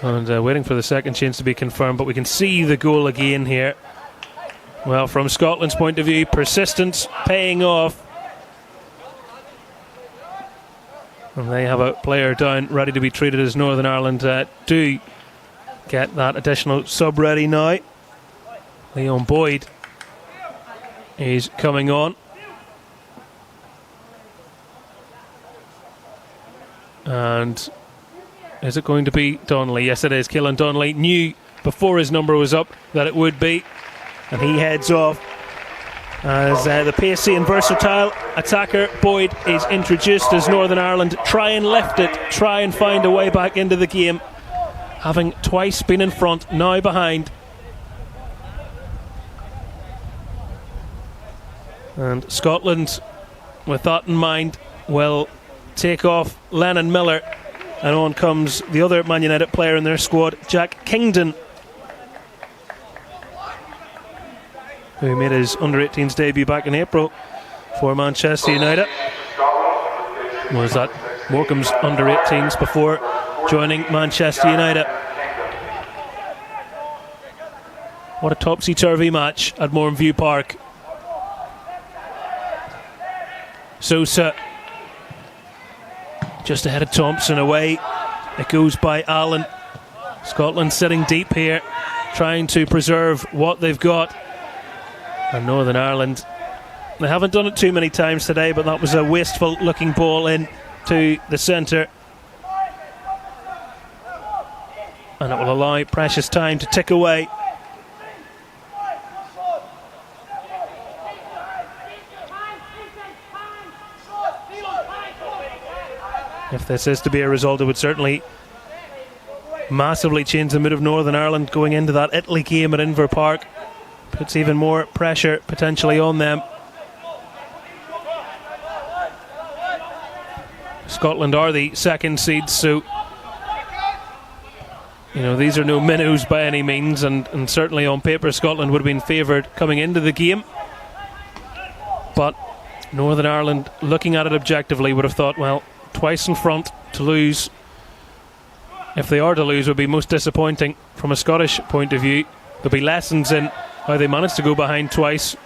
And waiting for the second change to be confirmed, but we can see the goal again here. Well, from Scotland's point of view, persistence paying off. And they have a player down ready to be treated as Northern Ireland do get that additional sub ready now. Leon Boyd is coming on. And is it going to be Donnelly? Yes, it is. Keelan Donnelly knew before his number was up that it would be. And he heads off as the pacey and versatile attacker Boyd is introduced as Northern Ireland try and lift it, try and find a way back into the game, having twice been in front, now behind. And Scotland, with that in mind, will take off Lennon Miller, and on comes the other Man United player in their squad, Jack Kingdon, who made his under-18s debut back in April for Manchester United. Was that Morecambe's under-18s before joining Manchester United. What a topsy-turvy match at Mournview Park. Sosa just ahead of Thompson, away it goes by Allen. Scotland sitting deep here, trying to preserve what they've got. And Northern Ireland, they haven't done it too many times today, but that was a wasteful looking ball in to the centre, and it will allow precious time to tick away. If this is to be a result, it would certainly massively change the mood of Northern Ireland going into that Italy game at Inver Park. Puts even more pressure potentially on them. Scotland are the second seeds, so these are no minnows by any means, and certainly on paper Scotland would have been favoured coming into the game. But Northern Ireland, looking at it objectively, would have thought, well, twice in front, to lose if they are to lose, would be most disappointing from a Scottish point of view. There'll be lessons in how they managed to go behind twice,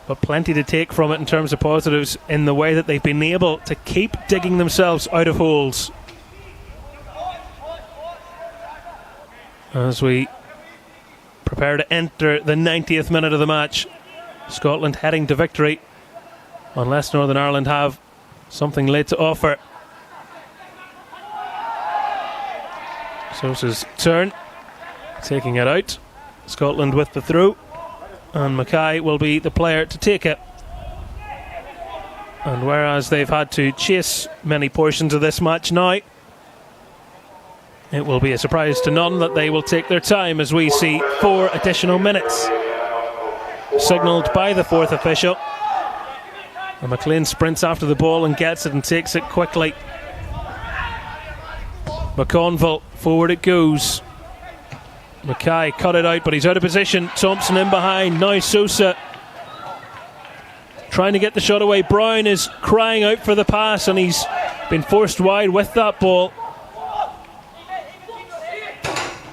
but plenty to take from it in terms of positives in the way that they've been able to keep digging themselves out of holes. As we prepare to enter the 90th minute of the match, Scotland heading to victory, unless Northern Ireland have something late to offer. Sosa's turn, taking it out. Scotland with the throw, and Mackay will be the player to take it. And whereas they've had to chase many portions of this match now, it will be a surprise to none that they will take their time as we see 4 additional minutes signalled by the 4th official. And McLean sprints after the ball and gets it and takes it quickly. McConville, forward it goes. Mackay cut it out, but he's out of position. Thompson in behind. Now Sosa trying to get the shot away. Brown is crying out for the pass, and he's been forced wide with that ball.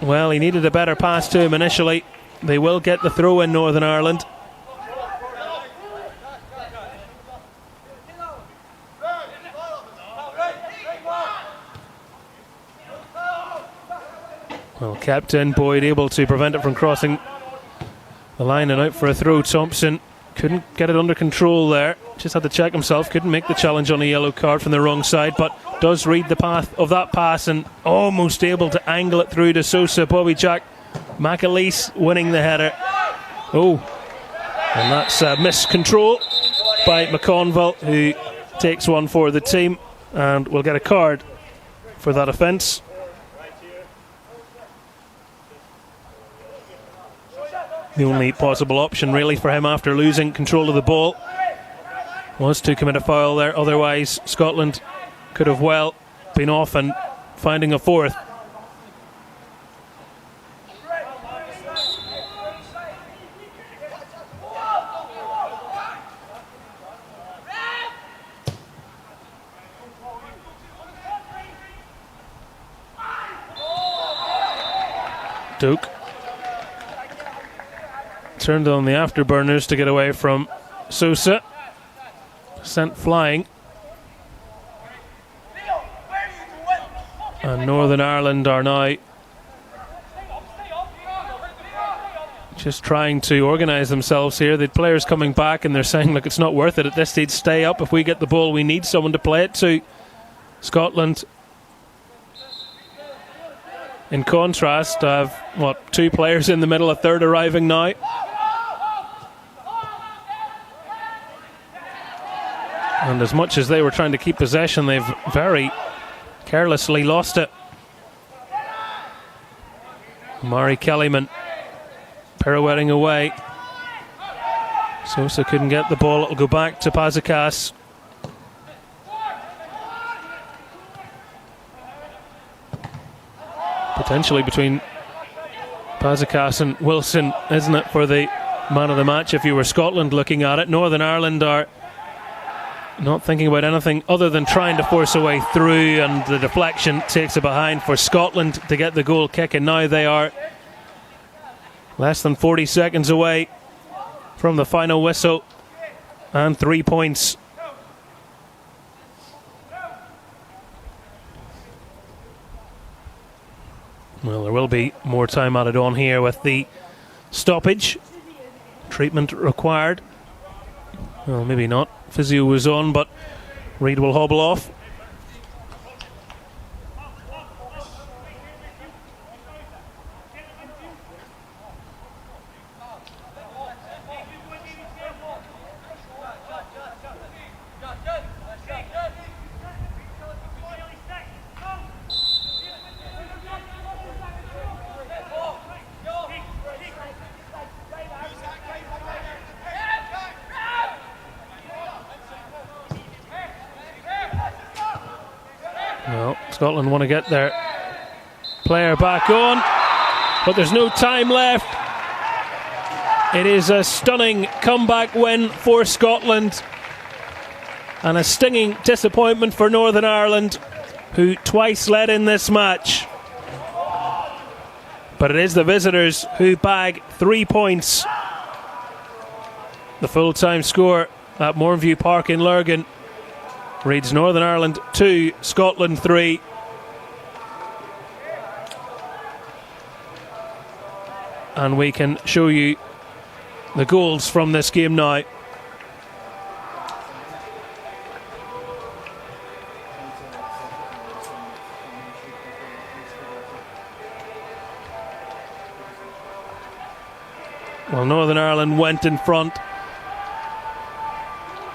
Well, he needed a better pass to him initially. They will get the throw in, Northern Ireland. Well, Captain Boyd able to prevent it from crossing the line and out for a throw. Thompson couldn't get it under control there. Just had to check himself. Couldn't make the challenge on a yellow card from the wrong side, but does read the path of that pass and almost able to angle it through to Sosa. Bobby Jack McAleese winning the header. Oh, and that's miscontrol by McConville, who takes one for the team and will get a card for that offence. The only possible option really for him after losing control of the ball was to commit a foul there. Otherwise, Scotland could have well been off and finding a 4th. Duke turned on the afterburners to get away from Sosa. Sent flying. And Northern Ireland are now just trying to organise themselves here. The players coming back and they're saying, look, it's not worth it at this stage. Stay up. If we get the ball, we need someone to play it to. Scotland, in contrast, have, 2 players in the middle, a third arriving now. And as much as they were trying to keep possession, they've very carelessly lost it. Murray Kellyman pirouetting away. Sosa couldn't get the ball. It'll go back to Pazakas. Potentially between Pazakas and Wilson, isn't it, for the man of the match if you were Scotland looking at it. Northern Ireland are not thinking about anything other than trying to force a way through, and the deflection takes it behind for Scotland to get the goal kick, and now they are less than 40 seconds away from the final whistle and 3 points. Well, there will be more time added on here with the stoppage. Treatment required. Well, maybe not. Physio was on, but Reid will hobble off. Well, Scotland want to get their player back on, but there's no time left. It is a stunning comeback win for Scotland and a stinging disappointment for Northern Ireland, who twice led in this match. but it is the visitors who bag 3 points. The full-time score at Mourneview Park in Lurgan reads Northern Ireland 2, Scotland 3. And we can show you the goals from this game now. Well, Northern Ireland went in front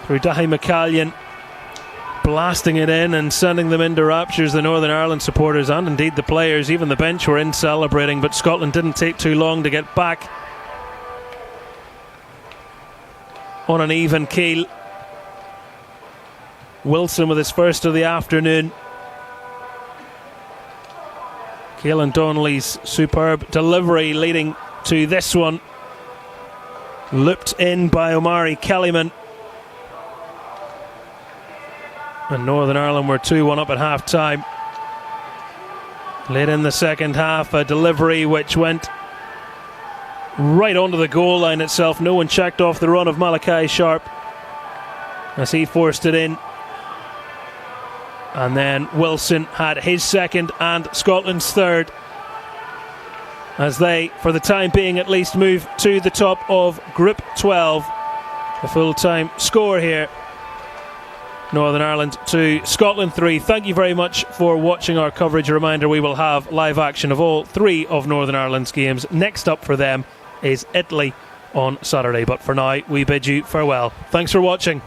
through Dahi McCallion, blasting it in and sending them into raptures. The Northern Ireland supporters and indeed the players, even the bench, were in celebrating, but Scotland didn't take too long to get back on an even keel. Wilson with his first of the afternoon. Keelan Donnelly's superb delivery leading to this one, looped in by Omari Kellyman. And Northern Ireland were 2-1 up at half time. Late in the second half, a delivery which went right onto the goal line itself. No one checked off the run of Malachi Sharp as he forced it in. And then Wilson had his second and Scotland's third, as they, for the time being at least, move to the top of Group 12. The full-time score here: Northern Ireland 2, Scotland 3. Thank you very much for watching our coverage. A reminder, we will have live action of all 3 of Northern Ireland's games. Next up for them is Italy on Saturday. But for now, we bid you farewell. Thanks for watching.